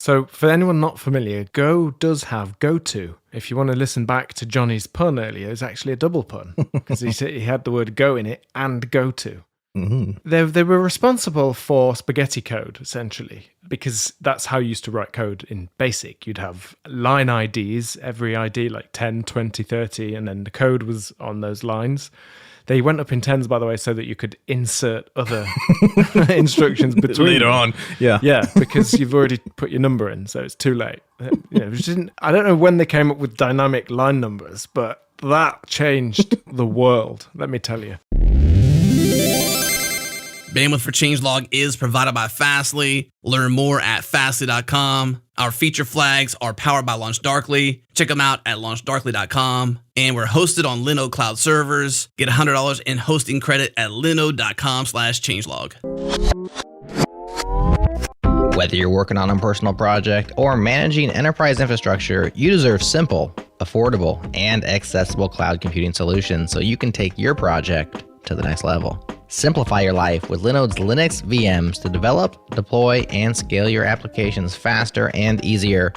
So for anyone not familiar, Go does have go-to. If you want to listen back to Johnny's pun earlier, it's actually a double pun because he had the word go in it and go-to. Mm-hmm. They were responsible for spaghetti code, essentially, because that's how you used to write code in BASIC. You'd have line IDs, every ID like 10, 20, 30, and then the code was on those lines. They went up in tens, by the way, so that you could insert other instructions between later on. Yeah. Yeah, because you've already put your number in, so it's too late. I don't know when they came up with dynamic line numbers, but that changed the world, let me tell you. Bandwidth for changelog is provided by Fastly. Learn more at fastly.com. Our feature flags are powered by LaunchDarkly. Check them out at launchdarkly.com. And we're hosted on Linode Cloud servers. Get $100 in hosting credit at linode.com/changelog. Whether you're working on a personal project or managing enterprise infrastructure, you deserve simple, affordable, and accessible cloud computing solutions so you can take your project to the next level. Simplify your life with Linode's Linux VMs to develop, deploy, and scale your applications faster and easier.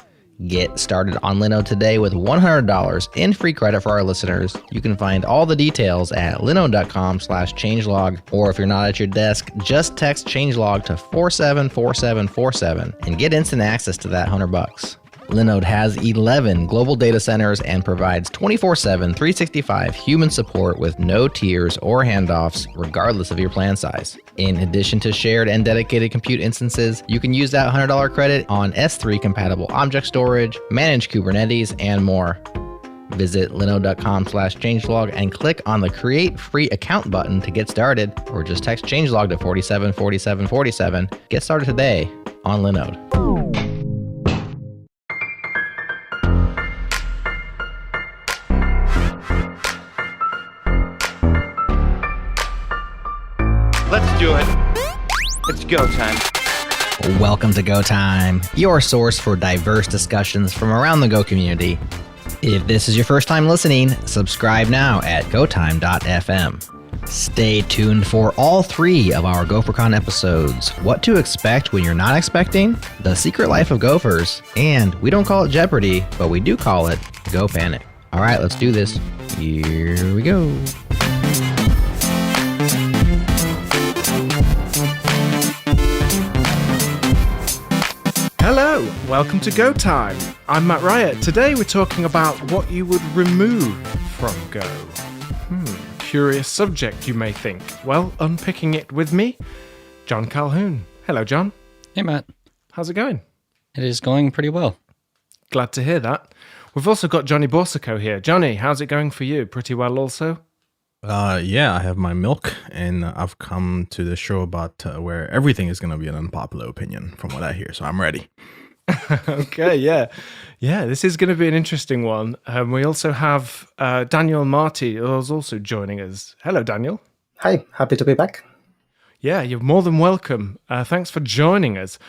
Get started on Linode today with $100 in free credit for our listeners. You can find all the details at linode.com/changelog, or if you're not at your desk, just text changelog to 474747 and get instant access to that $100. Linode has 11 global data centers and provides 24/7, 365 human support with no tiers or handoffs, regardless of your plan size. In addition to shared and dedicated compute instances, you can use that $100 credit on S3 compatible object storage, manage Kubernetes, and more. Visit linode.com/changelog and click on the Create Free Account button to get started, or just text changelog to 474747. Get started today on Linode. Let's do it. It's go time. Welcome to Go Time, your source for diverse discussions from around the Go community. If this is your first time listening, subscribe now at gotime.fm. Stay tuned for all 3 of our GopherCon episodes: What to Expect When You're Not Expecting, The Secret Life of Gophers, and we don't call it Jeopardy, but we do call it Go Panic. All right, let's do this. Here we go. Hello, welcome to Go Time. I'm Matt Riot. Today we're talking about what you would remove from Go. Curious subject, you may think. Well, unpicking it with me, John Calhoun. Hello, John. Hey, Matt. How's it going? It is going pretty well. Glad to hear that. We've also got Johnny Borsico here. Johnny, how's it going for you? Pretty well also? Yeah, I have my milk, and I've come to the show about where everything is going to be an unpopular opinion from what I hear, so I'm ready. Okay, yeah. Yeah, this is going to be an interesting one. We also have Daniel Marty, who's also joining us. Hello, Daniel. Hi, happy to be back. Yeah, you're more than welcome. Thanks for joining us.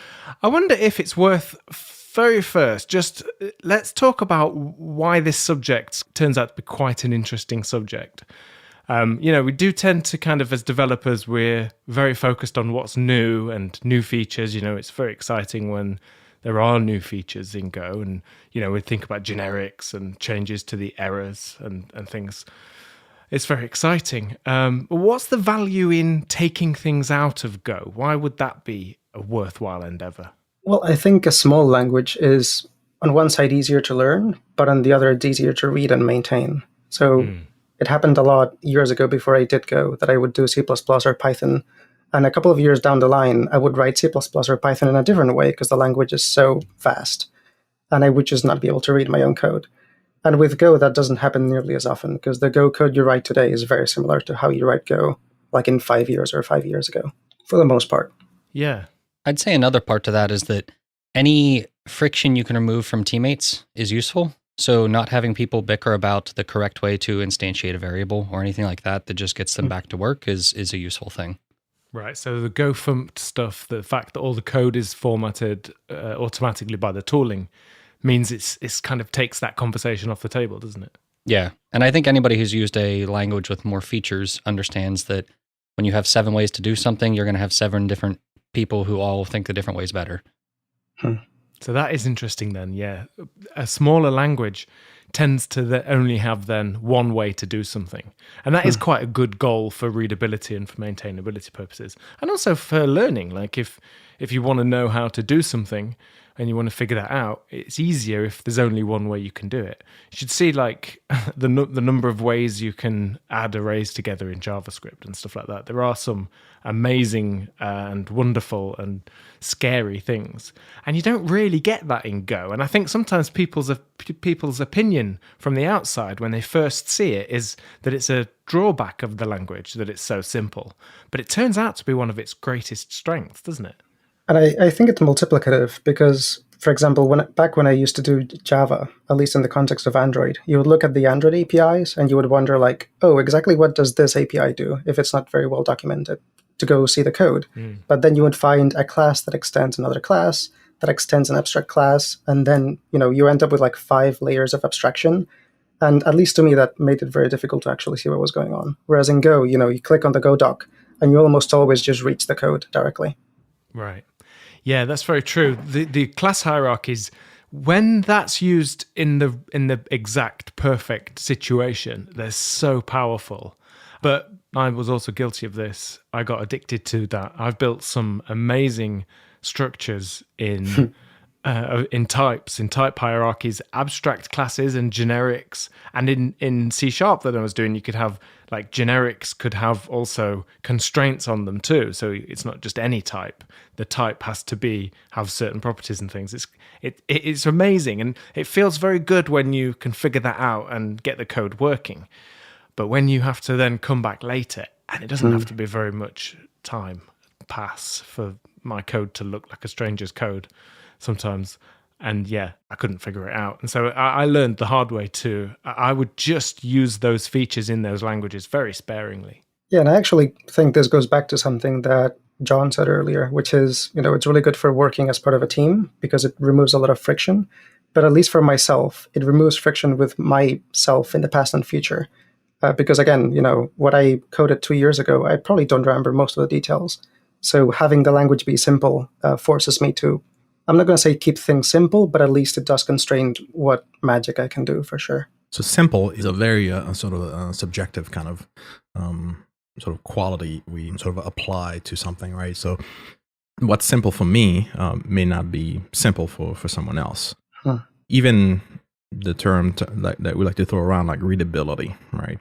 I wonder if it's worth, very first, just let's talk about why this subject turns out to be quite an interesting subject. We do tend to kind of, as developers, we're very focused on what's new and new features. It's very exciting when there are new features in Go, and, we think about generics and changes to the errors and things. It's very exciting. But what's the value in taking things out of Go? Why would that be a worthwhile endeavor? Well, I think a small language is, on one side, easier to learn, but on the other, it's easier to read and maintain. So it happened a lot years ago before I did Go that I would do C++ or Python. And a couple of years down the line, I would write C++ or Python in a different way because the language is so fast. And I would just not be able to read my own code. And with Go, that doesn't happen nearly as often because the Go code you write today is very similar to how you write Go like in 5 years or 5 years ago, for the most part. Yeah. I'd say another part to that is that any friction you can remove from teammates is useful. So not having people bicker about the correct way to instantiate a variable or anything like that just gets them back to work is a useful thing. Right, so the Go-fumped stuff, the fact that all the code is formatted automatically by the tooling, means it's kind of takes that conversation off the table, doesn't it? Yeah, and I think anybody who's used a language with more features understands that when you have 7 ways to do something, you're going to have 7 different people who all think the different ways better. So that is interesting then, yeah. A smaller language tends to only have then one way to do something. And that is quite a good goal for readability and for maintainability purposes. And also for learning. Like if you want to know how to do something and you want to figure that out, it's easier if there's only one way you can do it. You should see like the number of ways you can add arrays together in JavaScript and stuff like that. There are some amazing and wonderful and scary things, and you don't really get that in Go. And I think sometimes people's opinion from the outside when they first see it is that it's a drawback of the language, that it's so simple. But it turns out to be one of its greatest strengths, doesn't it? And I think it's multiplicative because, for example, back when I used to do Java, at least in the context of Android, you would look at the Android APIs and you would wonder like, oh, exactly what does this API do if it's not very well documented, to go see the code. But then you would find a class that extends another class, that extends an abstract class, and then you end up with like 5 layers of abstraction. And at least to me, that made it very difficult to actually see what was going on. Whereas in Go, you click on the Go doc and you almost always just reach the code directly. Right. Yeah, that's very true. The class hierarchies, when that's used in the exact perfect situation, they're so powerful. But I was also guilty of this. I got addicted to that. I've built some amazing structures in types, in type hierarchies, abstract classes and generics. And in C# that I was doing, you could have like generics could have also constraints on them too. So it's not just any type. The type has to have certain properties and things. It's amazing, and it feels very good when you can figure that out and get the code working. But when you have to then come back later, and it doesn't have to be very much time pass for my code to look like a stranger's code sometimes. And yeah, I couldn't figure it out. And so I learned the hard way too. I would just use those features in those languages very sparingly. Yeah, and I actually think this goes back to something that John said earlier, which is, it's really good for working as part of a team because it removes a lot of friction. But at least for myself, it removes friction with myself in the past and future. Because again, what I coded 2 years ago, I probably don't remember most of the details. So having the language be simple forces me to, I'm not going to say keep things simple, but at least it does constrain what magic I can do for sure. So simple is a very sort of subjective kind of sort of quality we sort of apply to something, right? So what's simple for me may not be simple for someone else. Even the term that we like to throw around, like readability, right?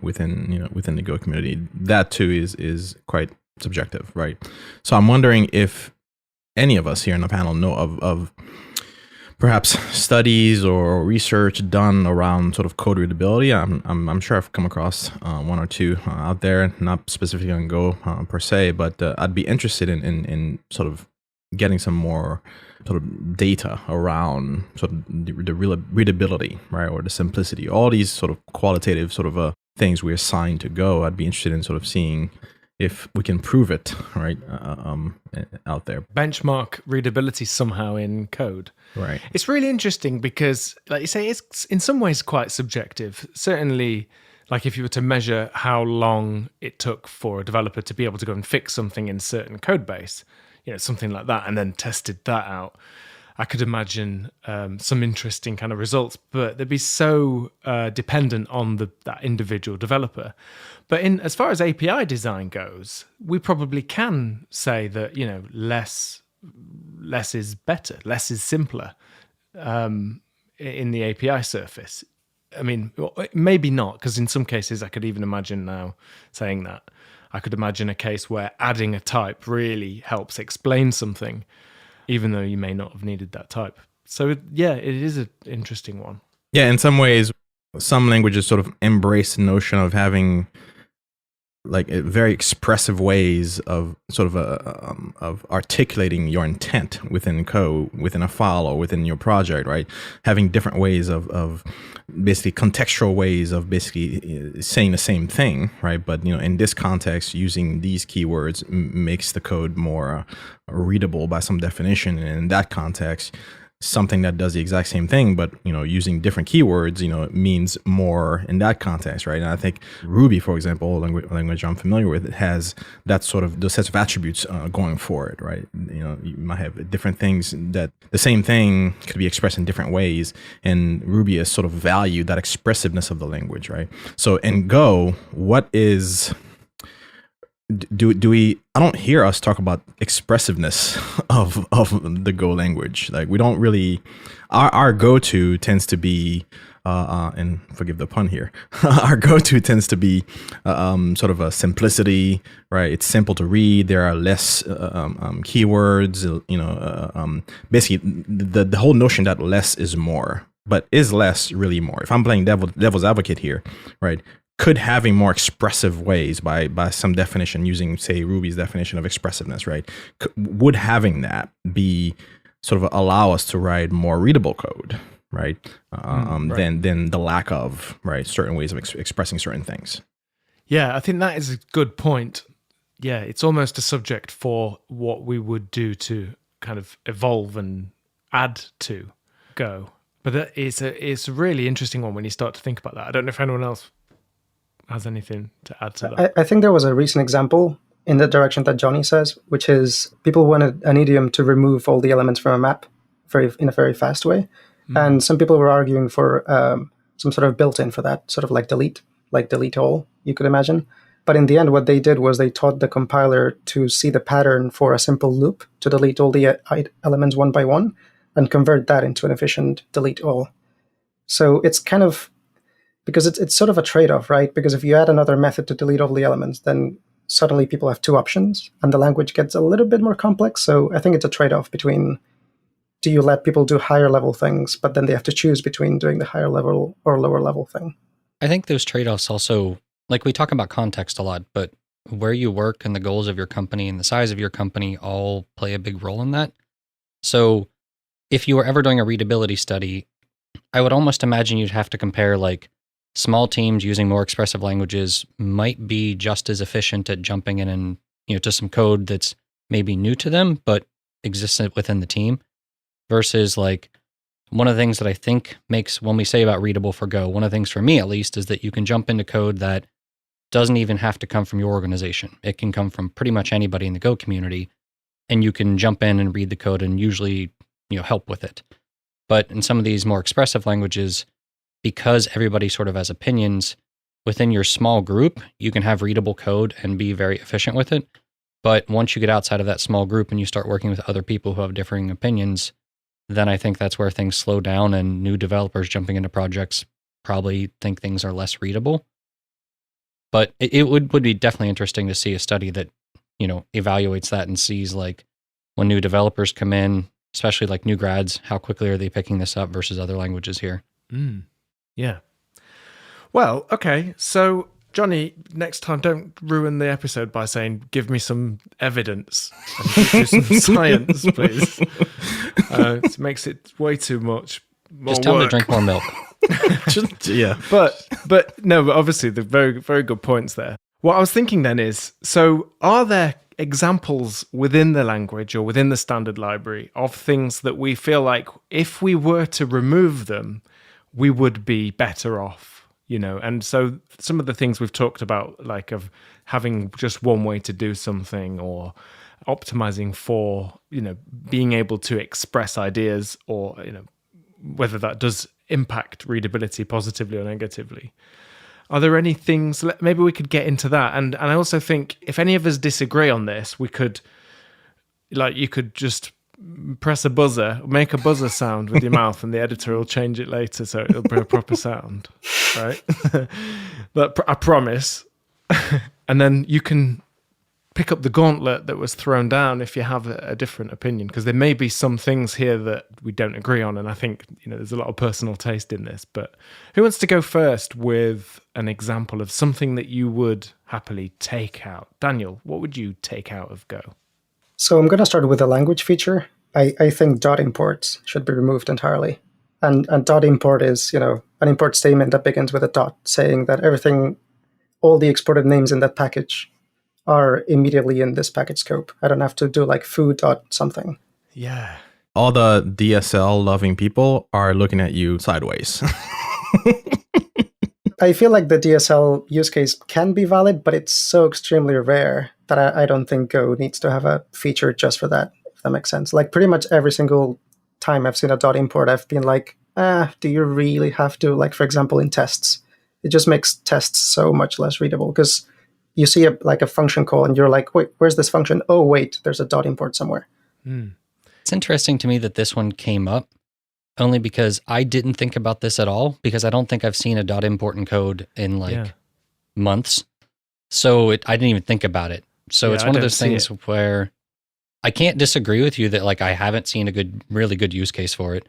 Within the Go community, that too is quite subjective, right? So I'm wondering if any of us here in the panel know of perhaps studies or research done around sort of code readability. I'm sure I've come across one or two out there, not specifically on Go per se, but I'd be interested in sort of getting some more sort of data around sort of the readability, right, or the simplicity, all these sort of qualitative sort of things we assign to Go. I'd be interested in sort of seeing if we can prove it, right, out there. Benchmark readability somehow in code. Right. It's really interesting because, like you say, it's in some ways quite subjective. Certainly, like if you were to measure how long it took for a developer to be able to go and fix something in a certain code base, something like that, and then tested that out, I could imagine some interesting kind of results, but they'd be so dependent on that individual developer. But as far as API design goes, we probably can say that less is better, less is simpler in the API surface. I mean, maybe not, because in some cases I could even imagine now saying that. I could imagine a case where adding a type really helps explain something, even though you may not have needed that type. So yeah, it is an interesting one. Yeah, in some ways, some languages sort of embrace the notion of having like very expressive ways of sort of articulating your intent within code, within a file, or within your project, right? Having different ways of basically contextual ways of basically saying the same thing, right? But in this context, using these keywords makes the code more readable by some definition. And in that context, something that does the exact same thing, but using different keywords, it means more in that context, right? And I think Ruby, for example, language I'm familiar with, it has that sort of those sets of attributes going for it, right? You might have different things that the same thing could be expressed in different ways, and Ruby has sort of valued that expressiveness of the language, right? So in Go, what is do we I don't hear us talk about expressiveness of the Go language. Like, we don't really, our go-to tends to be and forgive the pun here, our go-to tends to be sort of a simplicity, right? It's simple to read. There are less keywords, basically the whole notion that less is more. But is less really more? If I'm playing devil's advocate here, right? Could having more expressive ways, by some definition, using, say, Ruby's definition of expressiveness, right? Would having that be sort of allow us to write more readable code, right? Than the lack of, right, certain ways of expressing certain things. Yeah, I think that is a good point. Yeah, it's almost a subject for what we would do to kind of evolve and add to Go. But it's a really interesting one when you start to think about that. I don't know if anyone else has anything to add to that. I think there was a recent example in the direction that Johnny says, which is people wanted an idiom to remove all the elements from a map in a very fast way. And some people were arguing for some sort of built-in for that, sort of like delete all, you could imagine. But in the end, what they did was they taught the compiler to see the pattern for a simple loop to delete all the elements one by one and convert that into an efficient delete all. So it's kind of, because it's sort of a trade-off, right? Because if you add another method to delete all the elements, then suddenly people have two options and the language gets a little bit more complex. So I think it's a trade-off between, do you let people do higher level things, but then they have to choose between doing the higher level or lower level thing? I think those trade-offs also, like, we talk about context a lot, but where you work and the goals of your company and the size of your company all play a big role in that. So if you were ever doing a readability study, I would almost imagine you'd have to compare, like, small teams using more expressive languages might be just as efficient at jumping in and, to some code that's maybe new to them, but exists within the team, versus, like, one of the things that I think makes, when we say about readable for Go, one of the things for me at least is that you can jump into code that doesn't even have to come from your organization. It can come from pretty much anybody in the Go community, and you can jump in and read the code and usually, help with it. But in some of these more expressive languages, because everybody sort of has opinions within your small group, you can have readable code and be very efficient with it. But once you get outside of that small group and you start working with other people who have differing opinions, then I think that's where things slow down, and new developers jumping into projects probably think things are less readable. But it would be definitely interesting to see a study that, evaluates that and sees, like, when new developers come in, especially like new grads, how quickly are they picking this up versus other languages here? Yeah. Well, okay. So, Johnny, next time, don't ruin the episode by saying, give me some evidence and do some science, please. It makes it way too much more Just tell them to work. drink more milk. Yeah. But obviously, the very, very good points there. What I was thinking then is, so are there examples within the language or within the standard library of things that we feel like if we were to remove them, we would be better off, And so some of the things we've talked about, like of having just one way to do something, or optimizing for, being able to express ideas, or, whether that does impact readability positively or negatively. Are there any things, maybe we could get into that? And I also think if any of us disagree on this, we could, you could just press a buzzer, make a buzzer sound with your mouth, and the editor will change it later so it'll be a proper sound, right? I promise. And then you can pick up the gauntlet that was thrown down if you have a different opinion, because there may be some things here that we don't agree on, and I think there's a lot of personal taste in this. But who wants to go first with an example of something that you would happily take out? Daniel, what would you take out of Go? So I'm going to start with the language feature. I think dot imports should be removed entirely. And dot import is, an import statement that begins with a dot, saying that all the exported names in that package are immediately in this package scope. I don't have to do like foo dot something. Yeah. all the DSL loving people are looking at you sideways. I feel like the DSL use case can be valid, but it's so extremely rare that I don't think Go needs to have a feature just for that, if that makes sense. Like pretty much every single time I've seen a dot import, I've been like, do you really have to? Like, for example, in tests, it just makes tests so much less readable because you see a function call and you're like, wait, where's this function? Oh, wait, there's a dot import somewhere. It's interesting to me that this one came up only because I didn't think about this at all because I don't think I've seen a dot import in code in months. So I didn't even think about it. So it's one of those things where I can't disagree with you that like I haven't seen a really good use case for it,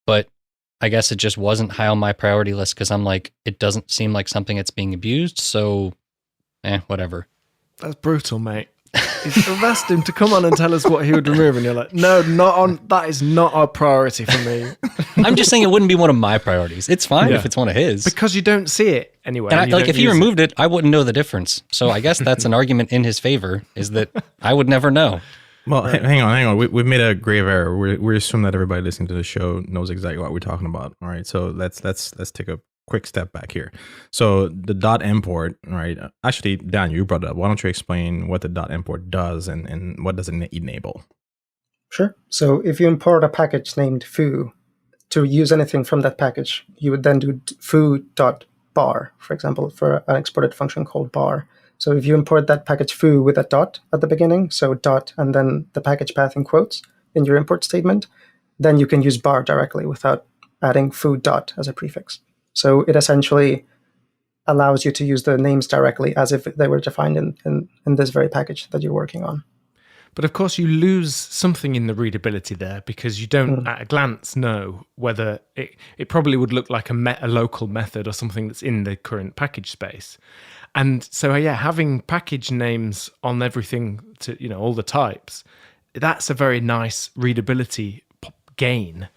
but I guess it just wasn't high on my priority list because I'm like, it doesn't seem like something that's being abused. So, whatever. That's brutal, mate. I've asked him to come on and tell us what he would remove, and you're like, no, not on. That is not a priority for me. I'm just saying it wouldn't be one of my priorities. It's fine if it's one of his. Because you don't see it anyway. And like if he removed it, I wouldn't know the difference. So I guess that's an argument in his favor, is that I would never know. Well, hang on. We've made a grave error. We assume that everybody listening to the show knows exactly what we're talking about. All right, so let's take a quick step back here. So the dot import, right? Actually, Dan, you brought it up. Why don't you explain what the dot import does and what does it enable? Sure. So if you import a package named foo to use anything from that package, you would then do foo.bar, for example, for an exported function called bar. So if you import that package foo with a dot at the beginning, so dot and then the package path in quotes in your import statement, then you can use bar directly without adding foo dot as a prefix. So it essentially allows you to use the names directly as if they were defined in this very package that you're working on. But of course, you lose something in the readability there because you don't, at a glance, know whether it probably would look like a local method or something that's in the current package space. And so, having package names on everything to, all the types, that's a very nice readability gain.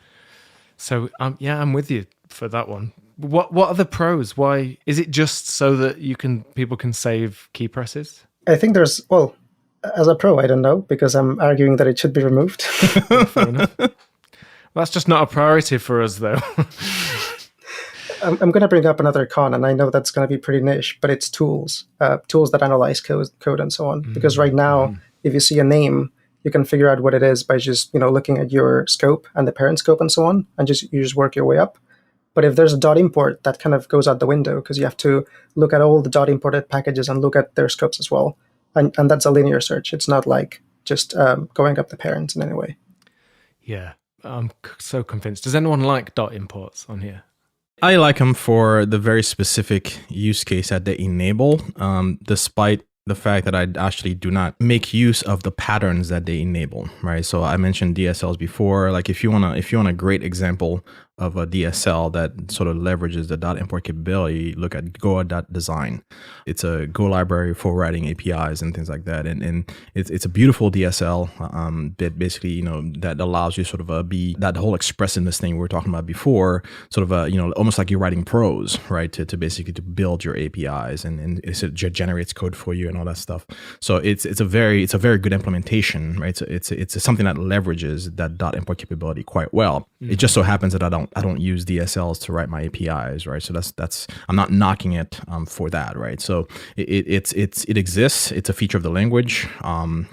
So, I'm with you for that one. What are the pros? Why is it just so that people can save key presses? I think as a pro, I don't know, because I'm arguing that it should be removed. Fair enough. Well, that's just not a priority for us, though. I'm going to bring up another con, and I know that's going to be pretty niche, but it's tools that analyze code and so on. Because right now, if you see a name, you can figure out what it is by just looking at your scope and the parent scope and so on, and you just work your way up. But if there's a dot import, that kind of goes out the window because you have to look at all the dot imported packages and look at their scopes as well. And that's a linear search. It's not like just going up the parents in any way. Yeah, I'm so convinced. Does anyone like dot imports on here? I like them for the very specific use case that they enable, despite the fact that I actually do not make use of the patterns that they enable, right? So I mentioned DSLs before. Like if you want a great example of a DSL that sort of leverages the dot import capability, look at Goa.design. It's a Go library for writing APIs and things like that. And it's a beautiful DSL that basically, that allows you sort of be that whole expressiveness thing we were talking about before, sort of almost like you're writing prose, right? To basically to build your APIs and it generates code for you and all that stuff. So it's a very good implementation, right? So it's something that leverages that dot import capability quite well. Mm-hmm. It just so happens that I don't use DSLs to write my APIs, right? So that's I'm not knocking it for that, right? So it exists. It's a feature of the language,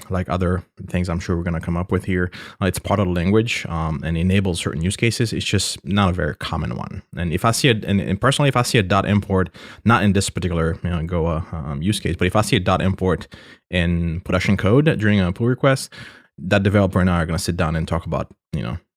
like other things I'm sure we're going to come up with here. It's part of the language and enables certain use cases. It's just not a very common one. And if I see it, and personally, if I see a dot import, not in this particular Goa use case, but if I see a dot import in production code during a pull request, that developer and I are going to sit down and talk about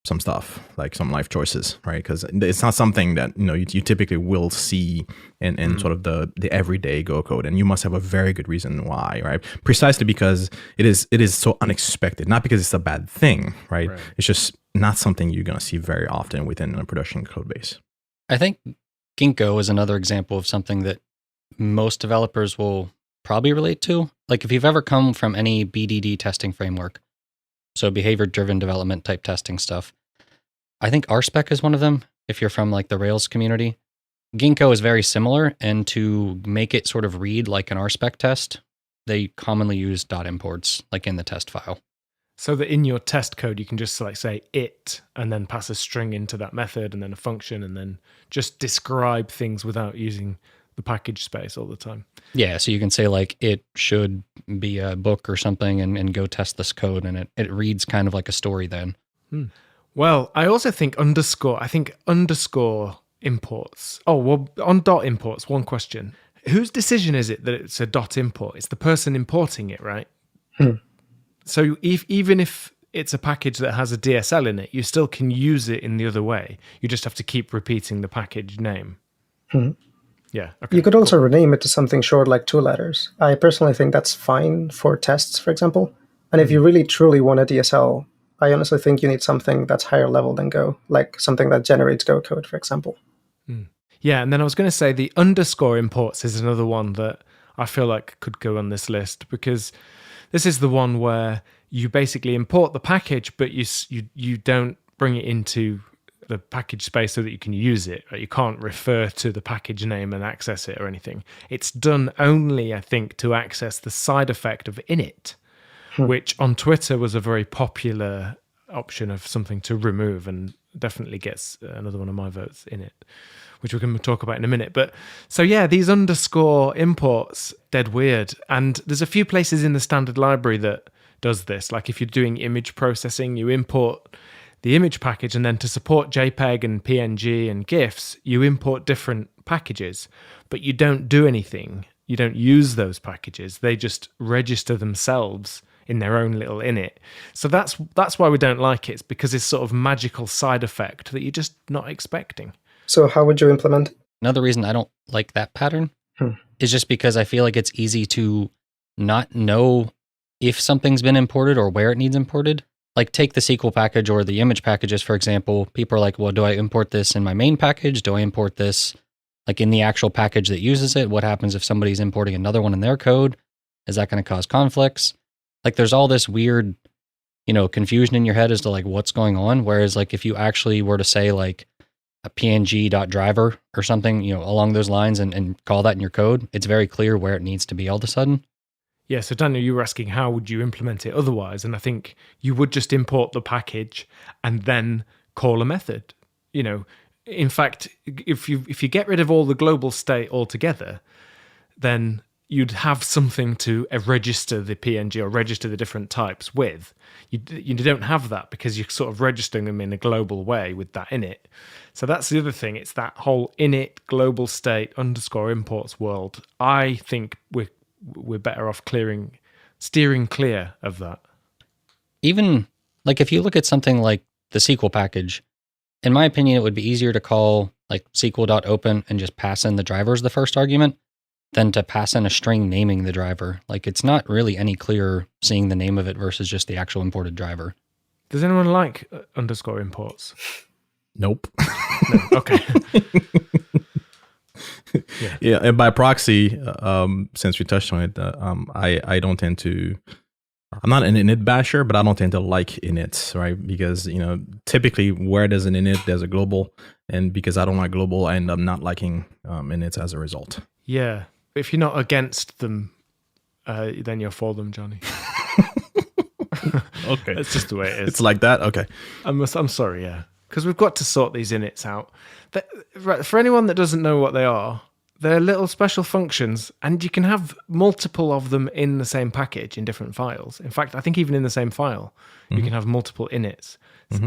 some stuff, like some life choices, right? Because it's not something that you typically will see in sort of the everyday Go code, and you must have a very good reason why, right? Precisely because it is so unexpected, not because it's a bad thing, right? It's just not something you're going to see very often within a production code base. I think Ginkgo is another example of something that most developers will probably relate to. Like if you've ever come from any BDD testing framework, so behavior-driven development type testing stuff, I think RSpec is one of them, if you're from like the Rails community. Ginkgo is very similar, and to make it sort of read like an RSpec test, they commonly use dot imports like in the test file. So that in your test code, you can just like say it and then pass a string into that method and then a function and then just describe things without using the package space all the time. Yeah, so you can say like it should be a book or something and go test this code, and it reads kind of like a story then. Well, I also think underscore imports. Oh, well, on dot imports, one question. Whose decision is it that it's a dot import? It's the person importing it, right? So even if it's a package that has a DSL in it, you still can use it in the other way. You just have to keep repeating the package name. Yeah. Okay, You could also rename it to something short like 2 letters. I personally think that's fine for tests, for example. And if you really truly want a DSL, I honestly think you need something that's higher level than Go, like something that generates Go code, for example. Yeah, and then I was going to say the underscore imports is another one that I feel like could go on this list, because this is the one where you basically import the package, but you don't bring it into the package space so that you can use it. Right? You can't refer to the package name and access it or anything. It's done only, I think, to access the side effect of init, which on Twitter was a very popular option of something to remove, and definitely gets another one of my votes in it, which we can talk about in a minute. But so yeah, these underscore imports, dead weird. And there's a few places in the standard library that does this. Like if you're doing image processing, you import the image package, and then to support JPEG and PNG and GIFs, you import different packages, but you don't do anything. You don't use those packages. They just register themselves in their own little init. So that's why we don't like it. It's because it's sort of magical side effect that you're just not expecting. So how would you implement it? Another reason I don't like that pattern is just because I feel like it's easy to not know if something's been imported or where it needs imported. Like take the SQL package or the image packages, for example. People are like, well, do I import this in my main package? Do I import this like in the actual package that uses it? What happens if somebody's importing another one in their code? Is that going to cause conflicts? Like there's all this weird, confusion in your head as to like what's going on. Whereas like if you actually were to say like a png.driver or something, along those lines and call that in your code, it's very clear where it needs to be all of a sudden. Yeah, so Daniel, you were asking how would you implement it otherwise, and I think you would just import the package and then call a method. In fact, if you get rid of all the global state altogether, then you'd have something to register the PNG or register the different types with. You don't have that because you're sort of registering them in a global way with that init. So that's the other thing. It's that whole init global state underscore imports world. I think we're better off steering clear of that. Even like if you look at something like the SQL package, in my opinion, it would be easier to call like SQL.open and just pass in the driver as the first argument than to pass in a string naming the driver. Like it's not really any clearer seeing the name of it versus just the actual imported driver. Does anyone like underscore imports? Nope. No. Okay. Yeah, and by proxy, since we touched on it, I don't tend to. I'm not an init basher, but I don't tend to like inits, right? Because typically where there's an init, there's a global, and because I don't like global, I end up not liking inits as a result. Yeah, if you're not against them, then you're for them, Johnny. Okay, that's just the way it is. It's like that. Okay, I'm sorry, yeah, because we've got to sort these inits out. Right, for anyone that doesn't know what they are, they're little special functions, and you can have multiple of them in the same package in different files. In fact, I think even in the same file, you can have multiple inits.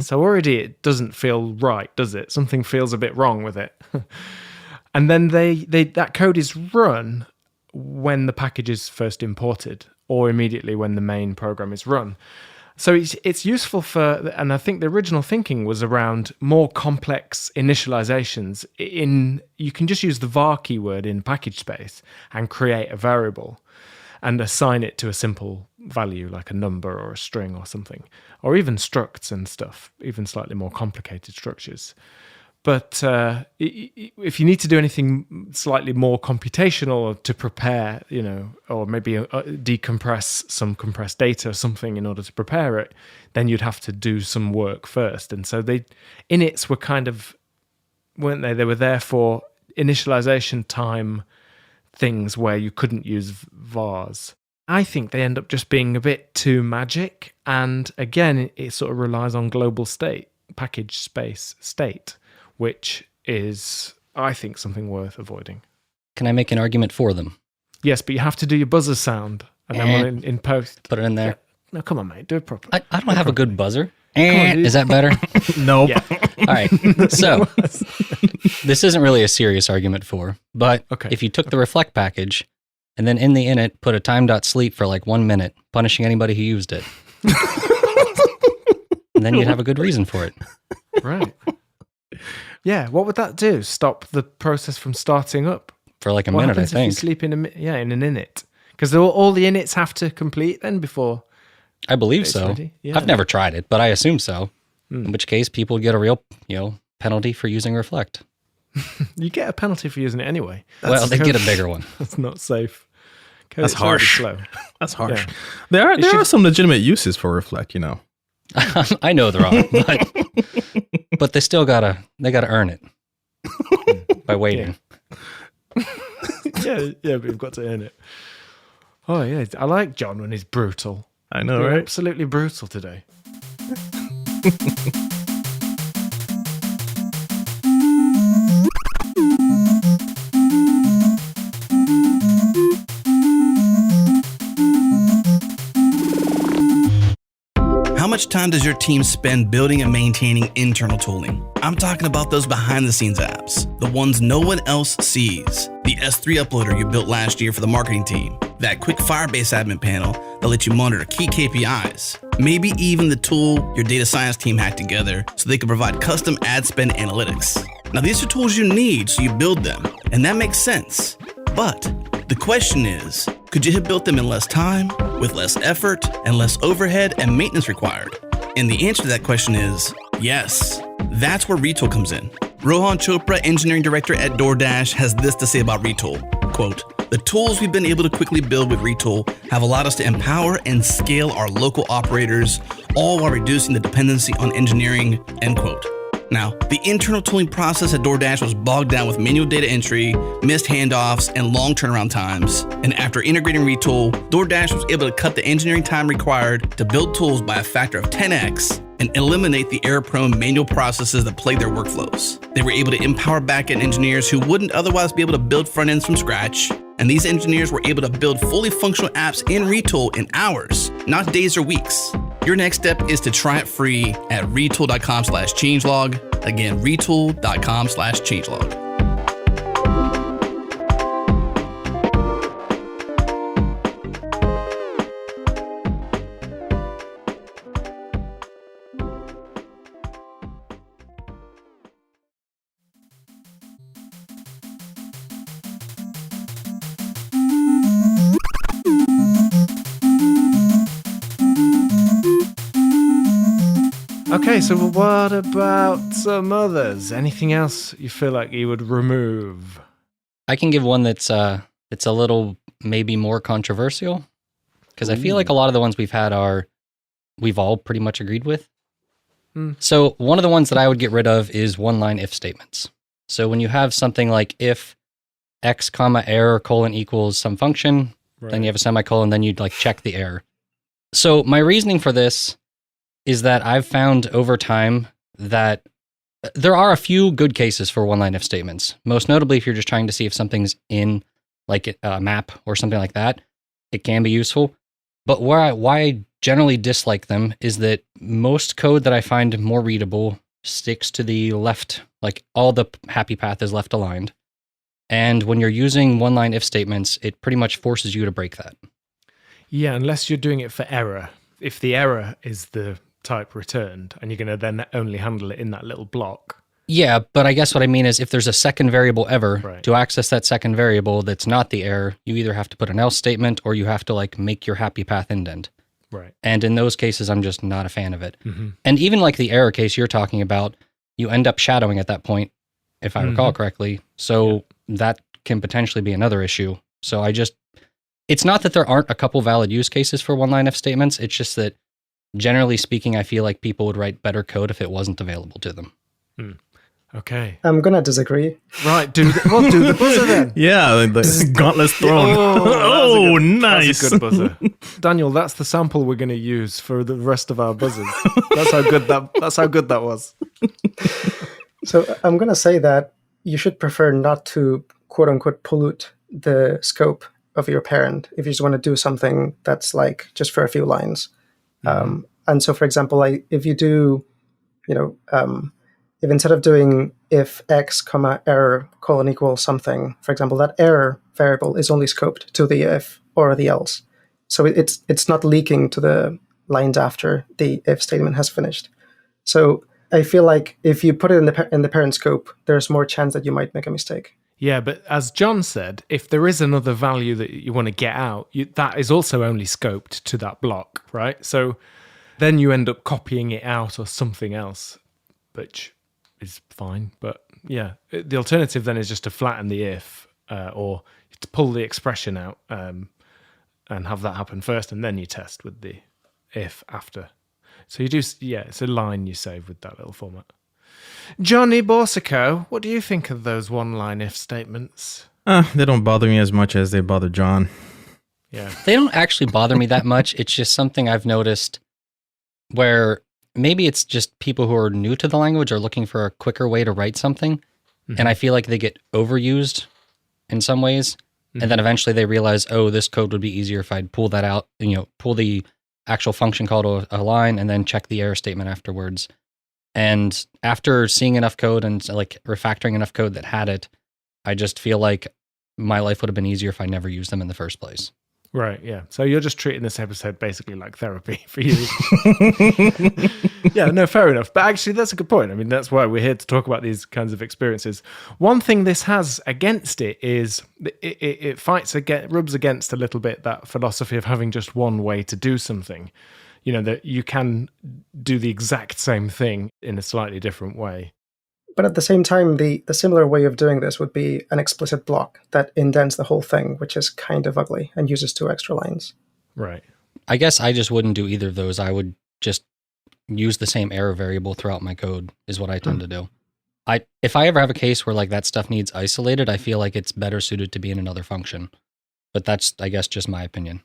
So already it doesn't feel right, does it? Something feels a bit wrong with it. And then that code is run when the package is first imported, or immediately when the main program is run. So it's useful and I think the original thinking was around more complex initializations. You can just use the var keyword in package space and create a variable and assign it to a simple value like a number or a string or something, or even structs and stuff, even slightly more complicated structures. But if you need to do anything slightly more computational to prepare, or maybe decompress some compressed data or something in order to prepare it, then you'd have to do some work first. And so inits were kind of, weren't they? They were there for initialization time things where you couldn't use vars. I think they end up just being a bit too magic. And again, it sort of relies on global state, package space state, which is, I think, something worth avoiding. Can I make an argument for them? Yes, but you have to do your buzzer sound. And then we'll in post. Put it in there. No, come on, mate. Do it properly. I don't have a good buzzer. on, dude. Is that better? Nope. Yeah. All right. So this isn't really a serious argument for, but Okay. if you took the reflect package and then in the init put a time.sleep for like 1 minute, punishing anybody who used it, and then you'd have a good reason for it. Right. Yeah, what would that do? Stop the process from starting up? For like a What minute, I happens if you think. sleep in in an init? Because all the inits have to complete then before. I believe It's so. ready, yeah. I've never tried it, but I assume so. In which case, people get a real, penalty for using reflect. You get a penalty for using it anyway. Well, they get a bigger one. That's not safe. That's It's already harsh. Slow. That's harsh. Yeah. There are some legitimate uses for reflect, I know they're on, but they still gotta earn it by waiting. yeah, but you've got to earn it. Oh yeah, I like John when he's brutal. I know, You're right? absolutely brutal today. How much time does your team spend building and maintaining internal tooling? I'm talking about those behind the scenes apps, the ones no one else sees. The S3 uploader you built last year for the marketing team, that quick Firebase admin panel that lets you monitor key KPIs, maybe even the tool your data science team hacked together so they can provide custom ad spend analytics. Now these are tools you need, so you build them, and that makes sense. But the question is, could you have built them in less time, with less effort, and less overhead and maintenance required? And the answer to that question is yes. That's where Retool comes in. Rohan Chopra, engineering director at DoorDash, has this to say about Retool. Quote, "The tools we've been able to quickly build with Retool have allowed us to empower and scale our local operators, all while reducing the dependency on engineering," end quote. Now, the internal tooling process at DoorDash was bogged down with manual data entry, missed handoffs, and long turnaround times. And after integrating Retool, DoorDash was able to cut the engineering time required to build tools by a factor of 10x and eliminate the error-prone manual processes that plague their workflows. They were able to empower backend engineers who wouldn't otherwise be able to build front ends from scratch. And these engineers were able to build fully functional apps in Retool in hours, not days or weeks. Your next step is to try it free at retool.com/changelog. Again, retool.com/changelog. Okay, so what about some others? Anything else you feel like you would remove? I can give one that's it's a little maybe more controversial because I feel like a lot of the ones we've all pretty much agreed with. So one of the ones that I would get rid of is one-line if statements. So when you have something like if x comma error colon equals some function, then you have a semicolon, then you'd like check the error. So my reasoning for this is that I've found over time that there are a few good cases for one-line if statements. Most notably, if you're just trying to see if something's in like a map or something like that, it can be useful. But why I generally dislike them is that most code that I find more readable sticks to the left, like all the happy path is left aligned. And when you're using one-line if statements, it pretty much forces you to break that. Yeah, unless you're doing it for error. If the error is the type returned and you're going to then only handle it in that little block. Yeah, but I guess what I mean is if there's a second variable ever, Right. to access that second variable that's not the error, you either have to put an else statement or you have to like make your happy path indent. Right. And in those cases, I'm just not a fan of it. And even like the error case you're talking about, you end up shadowing at that point, if I recall correctly. So that can potentially be another issue. So it's not that there aren't a couple valid use cases for one-line if statements. It's just that generally speaking, I feel like people would write better code if it wasn't available to them. Okay. I'm going to disagree. Right, do the buzzer then. Yeah, the gauntlet's thrown. Oh, Nice. That's a good buzzer. Daniel, that's the sample we're going to use for the rest of our buzzers. That's how good that was. So I'm going to say that you should prefer not to, quote unquote, pollute the scope of your parent if you just want to do something that's like just for a few lines. And so, for example, if you do, if instead of doing if x comma error colon equals something, for example, that error variable is only scoped to the if or the else. So it's not leaking to the lines after the if statement has finished. So I feel like if you put it in the parent scope, there's more chance that you might make a mistake. Yeah, but as John said, if there is another value that you want to get out, that is also only scoped to that block, right? So then you end up copying it out or something else, which is fine. But yeah, the alternative then is just to flatten the if or to pull the expression out and have that happen first, and then you test with the if after. So you do, yeah, it's a line you save with that little format. Johnny Borsico, what do you think of those one-line if statements? They don't bother me as much as they bother John. Yeah. They don't actually bother me that much. It's just something I've noticed where maybe it's just people who are new to the language are looking for a quicker way to write something. Mm-hmm. And I feel like they get overused in some ways. Mm-hmm. And then eventually they realize, oh, this code would be easier if I'd pull that out, pull the actual function call to a line and then check the error statement afterwards. And after seeing enough code and like refactoring enough code that had it, I just feel like my life would have been easier if I never used them in the first place. Right, yeah. So you're just treating this episode basically like therapy for you. Yeah, no, fair enough. But actually, that's a good point. I mean, that's why we're here to talk about these kinds of experiences. One thing this has against it is it rubs against a little bit that philosophy of having just one way to do something. That you can do the exact same thing in a slightly different way. But at the same time, the similar way of doing this would be an explicit block that indents the whole thing, which is kind of ugly and uses 2 extra lines. Right. I guess I just wouldn't do either of those. I would just use the same error variable throughout my code is what I tend to do. If I ever have a case where like that stuff needs isolated, I feel like it's better suited to be in another function. But that's, I guess, just my opinion.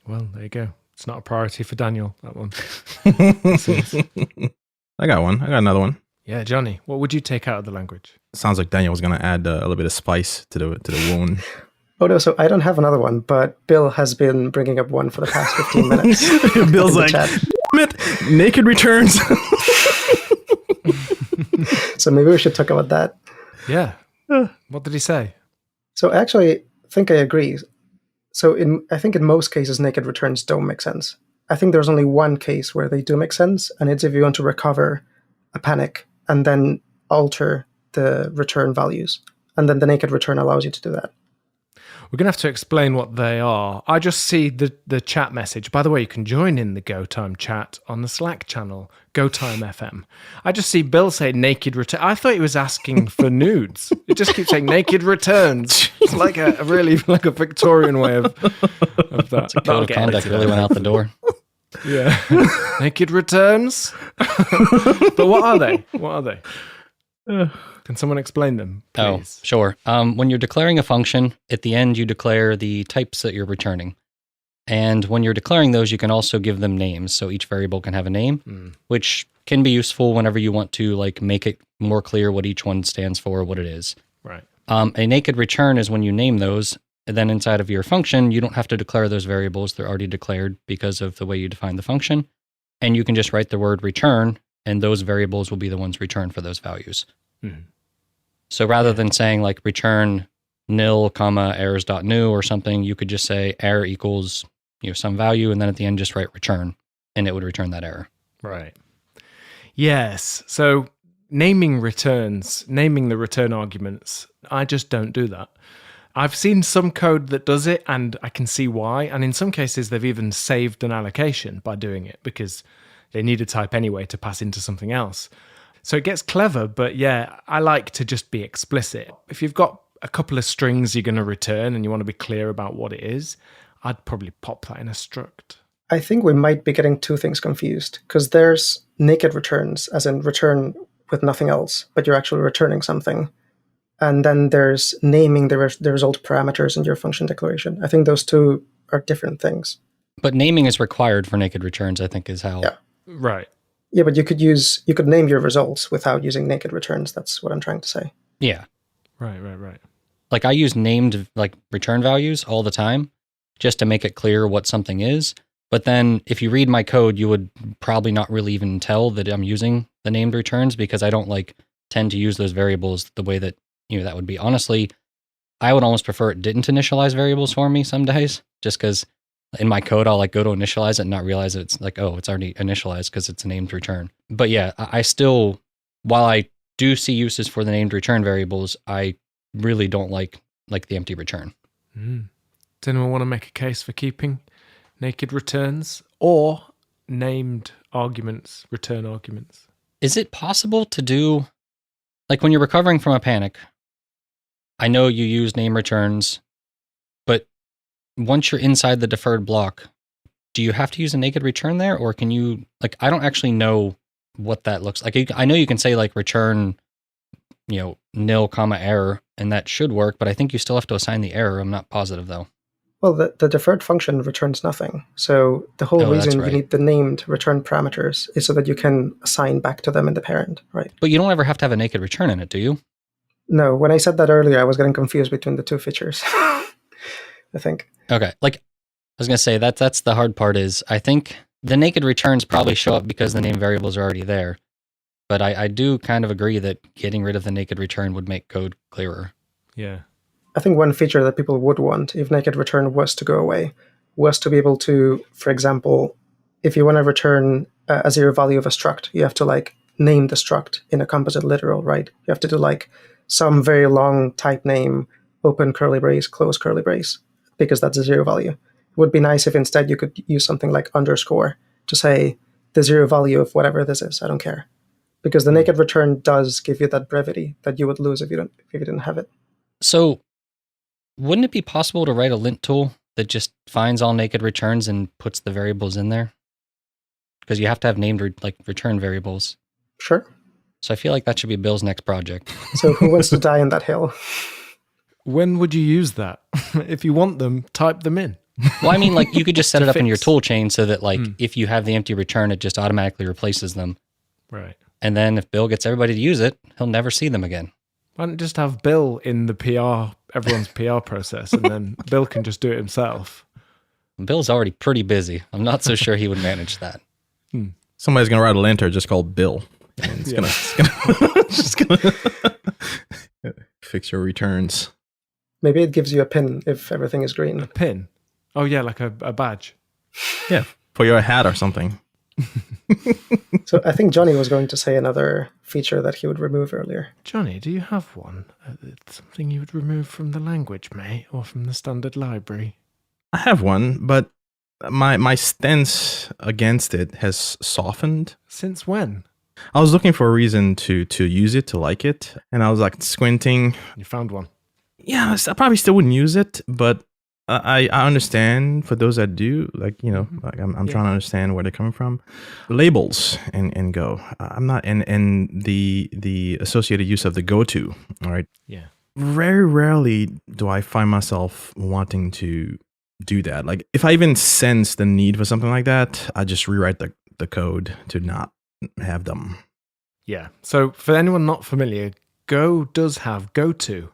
Well, there you go. It's not a priority for Daniel, that one. I got one. I got another one. Yeah, Johnny, what would you take out of the language? Sounds like Daniel was going to add a little bit of spice to the wound. Oh no, so I don't have another one, but Bill has been bringing up one for the past 15 minutes. Bill's like, damn it, naked returns. So maybe we should talk about that. Yeah. What did he say? So actually, I think I agree. So I think in most cases, naked returns don't make sense. I think there's only one case where they do make sense, and it's if you want to recover a panic and then alter the return values. And then the naked return allows you to do that. We're going to have to explain what they are. I just see the chat message. By the way, you can join in the GoTime chat on the Slack channel, GoTime FM. I just see Bill say naked return. I thought he was asking for nudes. It just keeps saying naked returns. It's like a really like a Victorian way of that. Code of conduct really went out the door. Yeah. Naked returns. But what are they? What are they? Can someone explain them, please? Oh, sure. When you're declaring a function, at the end you declare the types that you're returning. And when you're declaring those, you can also give them names. So each variable can have a name, which can be useful whenever you want to like make it more clear what each one stands for, what it is. Right. A naked return is when you name those. And then inside of your function, you don't have to declare those variables. They're already declared because of the way you define the function. And you can just write the word return, and those variables will be the ones returned for those values. Mm-hmm. So rather than saying like return nil, errors.new or something, you could just say error equals some value, and then at the end just write return, and it would return that error. Right. Yes. So naming returns, naming the return arguments, I just don't do that. I've seen some code that does it, and I can see why. And in some cases, they've even saved an allocation by doing it because they need a type anyway to pass into something else. So it gets clever, but yeah, I like to just be explicit. If you've got a couple of strings you're going to return and you want to be clear about what it is, I'd probably pop that in a struct. I think we might be getting 2 things confused, because there's naked returns, as in return with nothing else, but you're actually returning something. And then there's naming the result parameters in your function declaration. I think those two are different things. But naming is required for naked returns, I think, is how. Yeah. Right. Yeah, but you could name your results without using naked returns. That's what I'm trying to say. Yeah. Right. Like I use named like return values all the time just to make it clear what something is. But then if you read my code, you would probably not really even tell that I'm using the named returns because I don't like tend to use those variables the way that, that would be. Honestly, I would almost prefer it didn't initialize variables for me some days, just because in my code, I'll like go to initialize it and not realize it's like, oh, it's already initialized because it's a named return. But yeah, I still, while I do see uses for the named return variables, I really don't like the empty return. Does anyone want to make a case for keeping naked returns or named arguments, return arguments? Is it possible to do, like when you're recovering from a panic, I know you use name returns, but once you're inside the deferred block, do you have to use a naked return there? Or can you, like, I don't actually know what that looks like. I know you can say like return, nil comma error, and that should work, but I think you still have to assign the error. I'm not positive though. Well, the deferred function returns nothing. So the whole reason you need the named return parameters is so that you can assign back to them in the parent, right? But you don't ever have to have a naked return in it, do you? No, when I said that earlier, I was getting confused between the two features, I think. Okay, like I was going to say, that's the hard part is I think the naked returns probably show up because the name variables are already there. But I do kind of agree that getting rid of the naked return would make code clearer. Yeah. I think one feature that people would want if naked return was to go away was to be able to, for example, if you want to return a zero value of a struct, you have to like name the struct in a composite literal, right? You have to do like some very long type name, open curly brace, close curly brace, because that's a zero value. It would be nice if instead you could use something like underscore to say the zero value of whatever this is. I don't care. Because the naked return does give you that brevity that you would lose if you didn't have it. So wouldn't it be possible to write a lint tool that just finds all naked returns and puts the variables in there? Because you have to have named return variables. Sure. So I feel like that should be Bill's next project. So who wants to die on that hill? When would you use that? If you want them, type them in. Well, I mean, like you could just set it up in your fix. tool chain so that like if you have the empty return, it just automatically replaces them. Right. And then if Bill gets everybody to use it, he'll never see them again. Why don't you just have Bill in the everyone's PR process, and then Bill can just do it himself? Bill's already pretty busy. I'm not so sure he would manage that. Somebody's gonna write a linter just called Bill. And it's gonna fix your returns. Maybe it gives you a pin if everything is green. A pin? Oh yeah, like a badge. Yeah, for your hat or something. So I think Johnny was going to say another feature that he would remove earlier. Johnny, do you have one? Something you would remove from the language, mate, or from the standard library? I have one, but my stance against it has softened. Since when? I was looking for a reason to use it, to like it, and I was like squinting. You found one. Yeah, I probably still wouldn't use it, but I understand for those that do, like, like I'm trying to understand where they're coming from. Labels and Go. I'm not, and the associated use of the goto, all right? Yeah. Very rarely do I find myself wanting to do that. Like if I even sense the need for something like that, I just rewrite the code to not have them. Yeah. So for anyone not familiar, Go does have goto.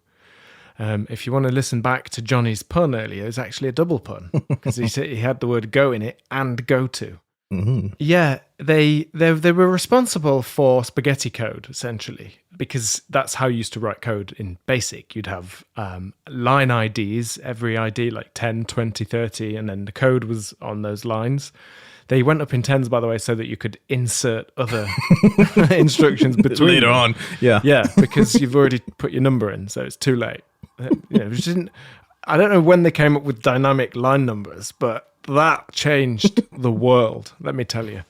If you want to listen back to Johnny's pun earlier, it's actually a double pun because he had the word go in it and go to. Mm-hmm. Yeah, they were responsible for spaghetti code essentially because that's how you used to write code in BASIC. You'd have line IDs, every ID like 10, 20, 30, and then the code was on those lines. They went up in tens, by the way, so that you could insert other instructions between later them. on. Yeah, yeah, because you've already put your number in, so it's too late. I don't know when they came up with dynamic line numbers, but that changed the world, let me tell you.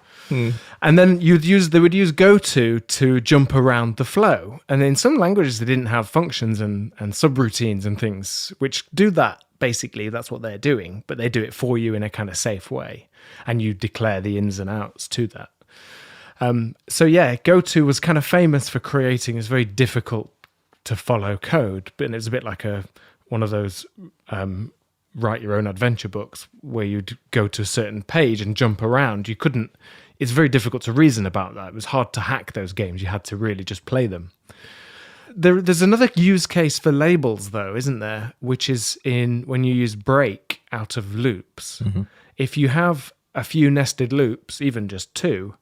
And then they would use goto to jump around the flow. And in some languages, they didn't have functions and subroutines and things, which do that. Basically, that's what they're doing, but they do it for you in a kind of safe way. And you declare the ins and outs to that. So yeah, GoTo was kind of famous for creating this very difficult to follow code, but it was a bit like one of those write your own adventure books where you'd go to a certain page and jump around. It's very difficult to reason about that. It was hard to hack those games. You had to really just play them. There's another use case for labels, though, isn't there? Which is when you use break out of loops. Mm-hmm. If you have a few nested loops, even just two,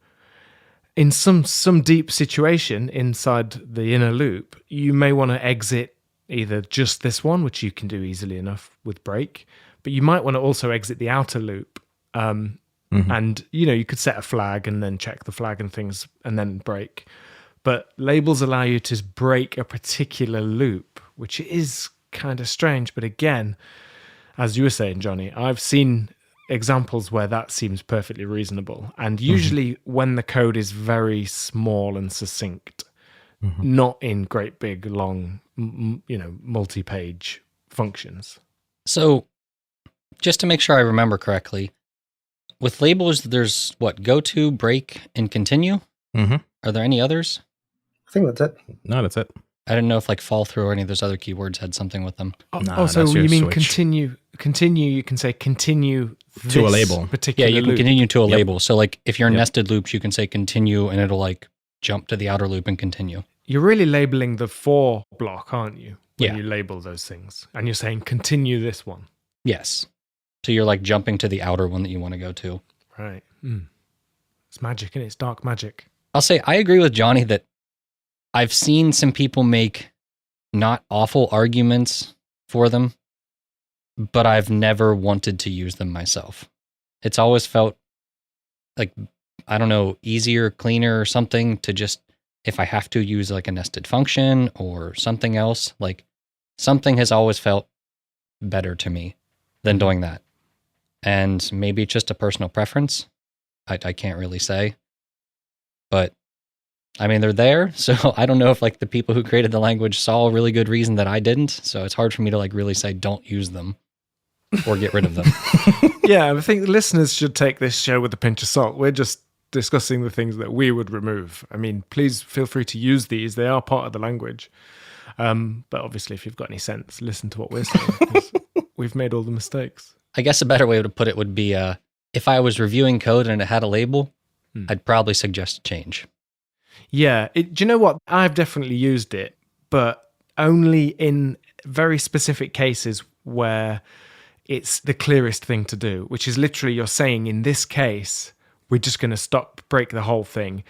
in some deep situation inside the inner loop, you may want to exit either just this one, which you can do easily enough with break, but you might want to also exit the outer loop. And, you could set a flag and then check the flag and things and then break. But labels allow you to break a particular loop, which is kind of strange. But again, as you were saying, Johnny, I've seen examples where that seems perfectly reasonable. And usually when the code is very small and succinct, not in great big, long, multi-page functions. So just to make sure I remember correctly, with labels, there's go to, break, and continue. Mm-hmm. Are there any others? I think that's it. No, that's it. I didn't know if fall through or any of those other keywords had something with them. So you mean switch. Continue? Continue. You can say continue to a label. Yeah, you can continue to a label. So if you're in nested loops, you can say continue, and it'll jump to the outer loop and continue. You're really labeling the for block, aren't you? When you label those things, and you're saying continue this one. Yes. So you're jumping to the outer one that you want to go to. Right. It's magic, and it's dark magic. I'll say I agree with Johnny that I've seen some people make not awful arguments for them, but I've never wanted to use them myself. It's always felt easier, cleaner, or something to just, if I have to use a nested function or something else, something has always felt better to me than doing that. And maybe it's just a personal preference. I can't really say. But I mean, they're there, so I don't know if the people who created the language saw a really good reason that I didn't. So it's hard for me to really say don't use them or get rid of them. Yeah, I think the listeners should take this show with a pinch of salt. We're just discussing the things that we would remove. I mean, please feel free to use these. They are part of the language. But obviously, if you've got any sense, listen to what we're saying, 'cause we've made all the mistakes. I guess a better way to put it would be if I was reviewing code and it had a label, I'd probably suggest a change. Yeah. Do you know what? I've definitely used it, but only in very specific cases where it's the clearest thing to do, which is literally you're saying, in this case, we're just going to break the whole thing.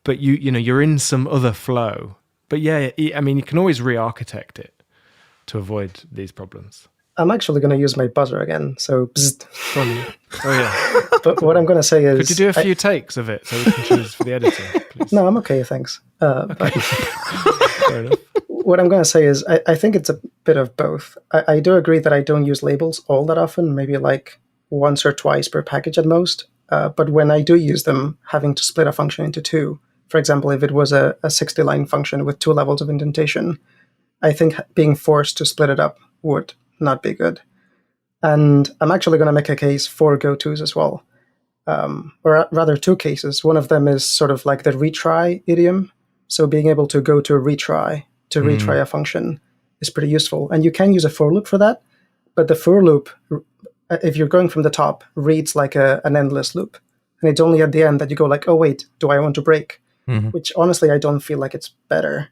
But you're in some other flow. But yeah, I mean, you can always re-architect it to avoid these problems. I'm actually going to use my buzzer again. So, bzzzt. Oh yeah. But what I'm going to say is, could you do a few takes of it so we can choose for the editor, please? No, I'm okay, thanks. Okay. Fair enough. What I'm going to say is, I think it's a bit of both. I do agree that I don't use labels all that often, maybe once or twice per package at most. But when I do use them, having to split a function into two, for example, if it was a 60-line function with 2 levels of indentation, I think being forced to split it up would not be good. And I'm actually going to make a case for go-tos as well. Or rather 2 cases. One of them is sort of like the retry idiom. So being able to go to a retry to retry a function is pretty useful. And you can use a for loop for that. But the for loop, if you're going from the top, reads like an endless loop. And it's only at the end that you go oh, wait, do I want to break? Mm-hmm. Which honestly, I don't feel like it's better.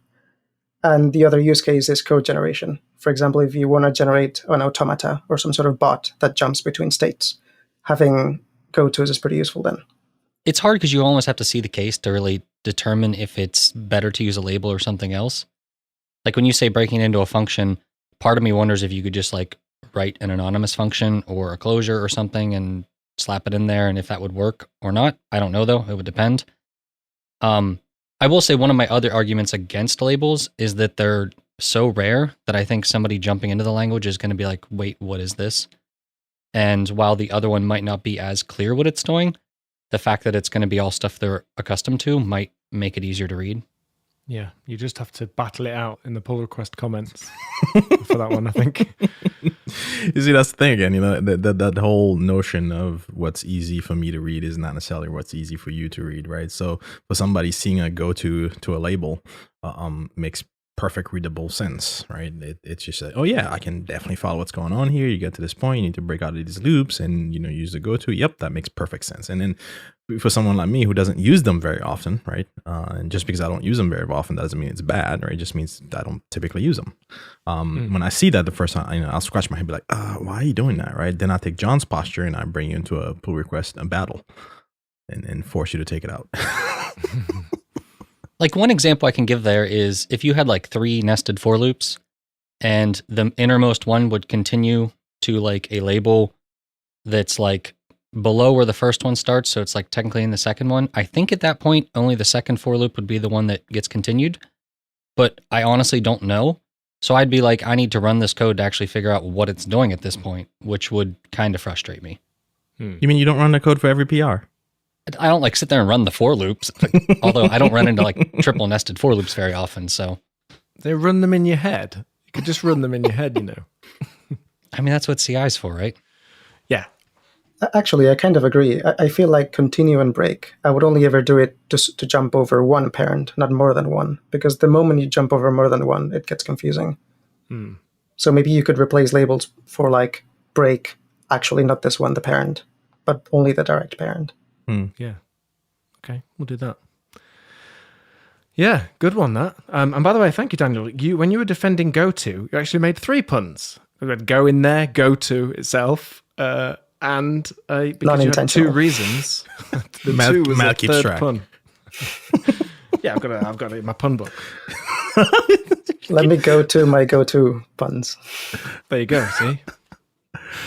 And the other use case is code generation. For example, if you want to generate an automata or some sort of bot that jumps between states, having go-tos is pretty useful then. It's hard because you almost have to see the case to really determine if it's better to use a label or something else. When you say breaking into a function, part of me wonders if you could just write an anonymous function or a closure or something and slap it in there, and if that would work or not. I don't know, though. It would depend. I will say one of my other arguments against labels is that they're so rare that I think somebody jumping into the language is going to be wait, what is this? And while the other one might not be as clear what it's doing, the fact that it's going to be all stuff they're accustomed to might make it easier to read. Yeah, you just have to battle it out in the pull request comments for that one, I think. You see, that's the thing again. You know, that whole notion of what's easy for me to read is not necessarily what's easy for you to read, right? So for somebody seeing a go to a label makes perfect readable sense, right? It's just like, oh yeah, I can definitely follow what's going on here. You get to this point, you need to break out of these loops and, you know, use the go to. Yep, that makes perfect sense. And then for someone like me who doesn't use them very often, right? And just because I don't use them very often doesn't mean it's bad, right? It just means I don't typically use them. When I see that the first time, you know, I'll scratch my head, be like, why are you doing that, right? Then I take John's posture and I bring you into a pull request, a battle, and force you to take it out. Like one example I can give there is if you had like 3 nested for loops and the innermost one would continue to like a label that's like below where the first one starts, so it's like technically in the second one, I think at that point only the second for loop would be the one that gets continued, but I honestly don't know. So I'd be like, I need to run this code to actually figure out what it's doing at this point, which would kind of frustrate me. You mean you don't run the code for every PR? I don't like sit there and run the for loops, although I don't run into like triple nested for loops very often. So they run them in your head. You could just run them in your head, you know. I mean, that's what CI is for, right? Yeah. Actually, I kind of agree. I feel like continue and break, I would only ever do it just to jump over one parent, not more than one, because the moment you jump over more than one, it gets confusing. So maybe you could replace labels for like break, actually not this one, the parent, but only the direct parent. Yeah. Okay, we'll do that. Yeah, good one, that. And by the way, thank you, Daniel. When you were defending GoTo, you actually made 3 puns. We had go in there, GoTo itself, and because you had 2 reasons. The Matt, 2 was Matt a keeps third track. pun. Yeah, I've got it in my pun book. Let me go to my go-to puns. There you go, see?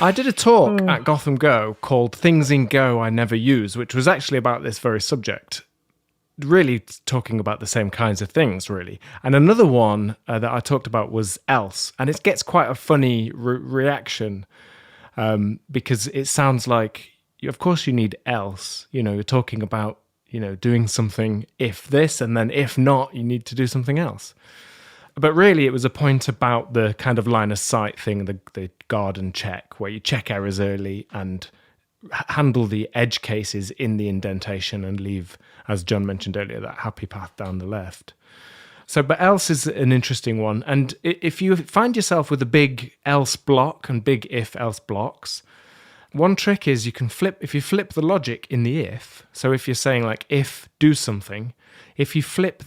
I did a talk at Gotham Go called Things in Go I Never Use, which was actually about this very subject. Really talking about the same kinds of things, really. And another one that I talked about was else. And it gets quite a funny reaction because it sounds like, of course you need else. You know, you're talking about, you know, doing something if this, and then if not, you need to do something else. But really, it was a point about the kind of line of sight thing, the garden check, where you check errors early and handle the edge cases in the indentation and leave, as John mentioned earlier, that happy path down the left. So, but else is an interesting one. And if you find yourself with a big else block and big if-else blocks, one trick is if you flip the logic in the if, so if you're saying like if do something, if you flip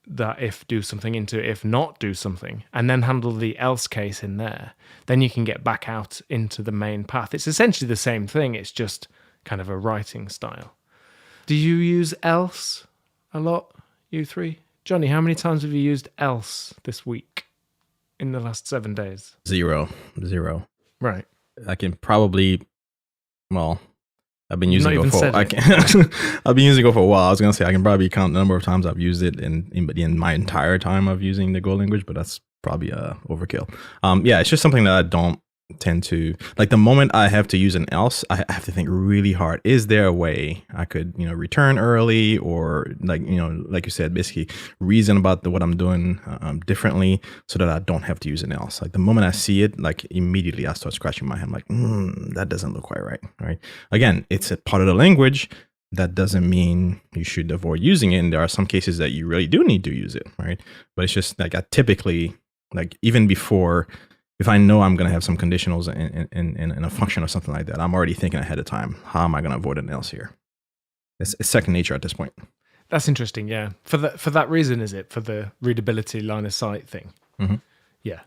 that if do something into if not do something, and then handle the else case in there, then you can get back out into the main path. It's essentially the same thing, it's just kind of a writing style. Do you use else a lot, you 3? Johnny, how many times have you used else this week in the last 7 days? 0. Right. I can probably, well, I've been using Not Go even for I've been using Go for a while. I was gonna say I can probably count the number of times I've used it in my entire time of using the Go language, but that's probably overkill. Yeah, it's just something that I don't tend to like. The moment I have to use an else, I have to think really hard. Is there a way I could, you know, return early, or like, you know, like you said, basically reason about what I'm doing differently so that I don't have to use an else. Like the moment I see it, like immediately I start scratching my head. I'm like, that doesn't look quite right. Right? Again, it's a part of the language. That doesn't mean you should avoid using it. And there are some cases that you really do need to use it, right? But it's just like I typically, like even before, if I know I'm going to have some conditionals in a function or something like that, I'm already thinking ahead of time, how am I going to avoid an else here? It's second nature at this point. That's interesting, yeah. For that reason, is it? For the readability line of sight thing? Mm-hmm. Yeah.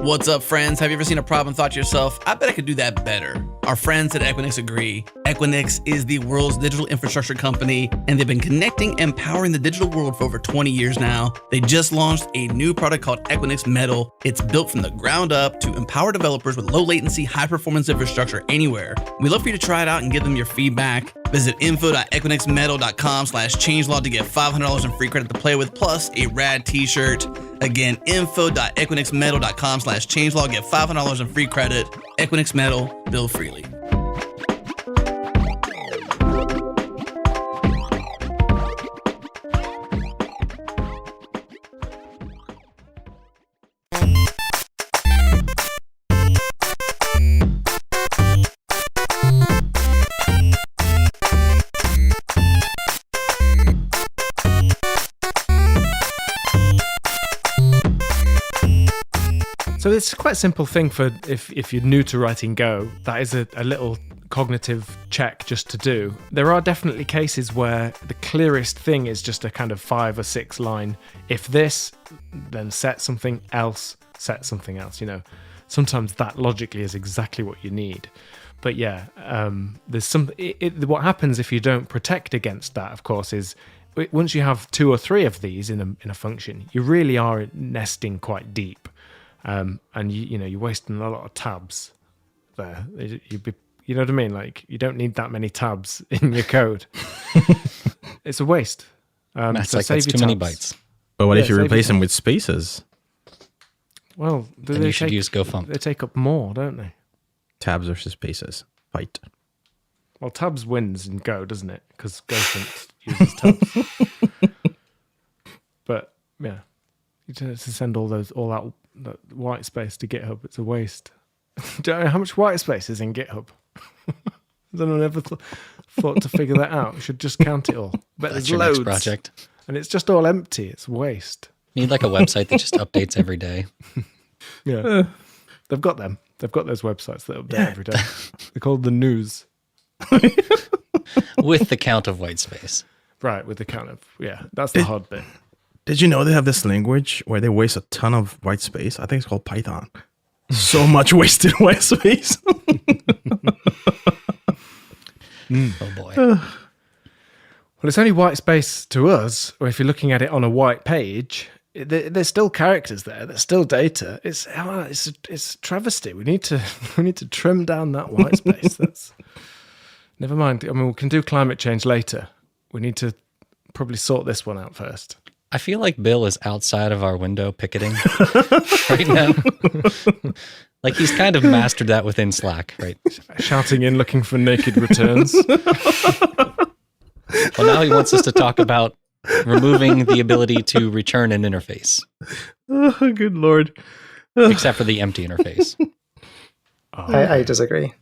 What's up, friends? Have you ever seen a problem and thought to yourself, I bet I could do that better? Our friends at Equinix agree. Equinix is the world's digital infrastructure company, and they've been connecting and powering the digital world for over 20 years now. They just launched a new product called Equinix Metal. It's built from the ground up to empower developers with low latency, high performance infrastructure anywhere. We'd love for you to try it out and give them your feedback. Visit info.equinixmetal.com/changelog to get $500 in free credit to play with, plus a rad t-shirt. Again, info.equinixmetal.com/changelog, get $500 in free credit. Equinix Metal, build freely. So it's quite a simple thing for if you're new to writing Go. That is a little cognitive check just to do. There are definitely cases where the clearest thing is just a kind of 5 or 6 line. If this, then set something else, set something else. Sometimes that logically is exactly what you need. But yeah, there's some. What happens if you don't protect against that, of course, is once you have 2 or 3 of these in a function, you really are nesting quite deep, and you're wasting a lot of tabs there. You know what I mean? Like, you don't need that many tabs in your code. It's a waste. That's too many bytes. But what if you replace them with spaces? Well, then you should use GoFump. They take up more, don't they? Tabs versus spaces. Fight. Well, tabs wins in Go, doesn't it? Because GoFump uses tabs. But yeah, you just send all that white space to GitHub. It's a waste. Do you know how much white space is in GitHub? Has anyone ever thought to figure that out? We should just count it all. But That's there's your loads, next project. and it's just all empty. It's waste. You need like a website that just updates every day. Yeah, they've got them. They've got those websites that update every day. They're called the news. With the count of white space. Right, with the count of that's the hard bit. Did you know they have this language where they waste a ton of white space? I think it's called Python. So much wasted white space. Oh boy. Well, it's only white space to us, or if you're looking at it on a white page, there's still characters there. There's still data. It's a travesty. We need to trim down that white space. Never mind. I mean, we can do climate change later. We need to probably sort this one out first. I feel like Bill is outside of our window picketing right now. Like he's kind of mastered that within Slack, right? Shouting in, looking for naked returns. Well, now he wants us to talk about removing the ability to return an interface. Oh, good Lord. Except for the empty interface. I disagree.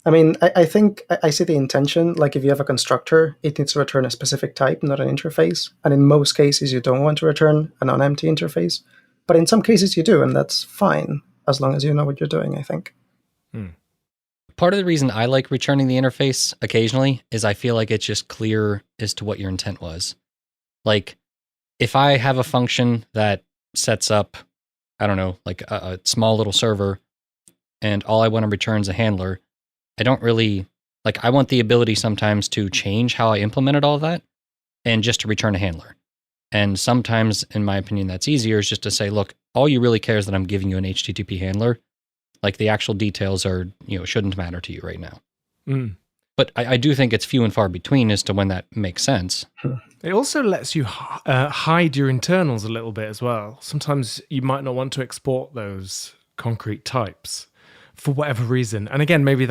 I mean, I think I see the intention. Like, if you have a constructor, it needs to return a specific type, not an interface. And in most cases, you don't want to return an unempty interface. But in some cases, you do, and that's fine, as long as you know what you're doing, I think. Part of the reason I like returning the interface occasionally is I feel like it's just clear as to what your intent was. Like, if I have a function that sets up, I don't know, like a small little server, and all I want to return is a handler, I don't really, I want the ability sometimes to change how I implemented all of that and just to return a handler. And sometimes, in my opinion, that's easier, is just to say, look, all you really care is that I'm giving you an HTTP handler. Like, the actual details are, shouldn't matter to you right now. But I do think it's few and far between as to when that makes sense. It also lets you hide your internals a little bit as well. Sometimes you might not want to export those concrete types for whatever reason. And again, maybe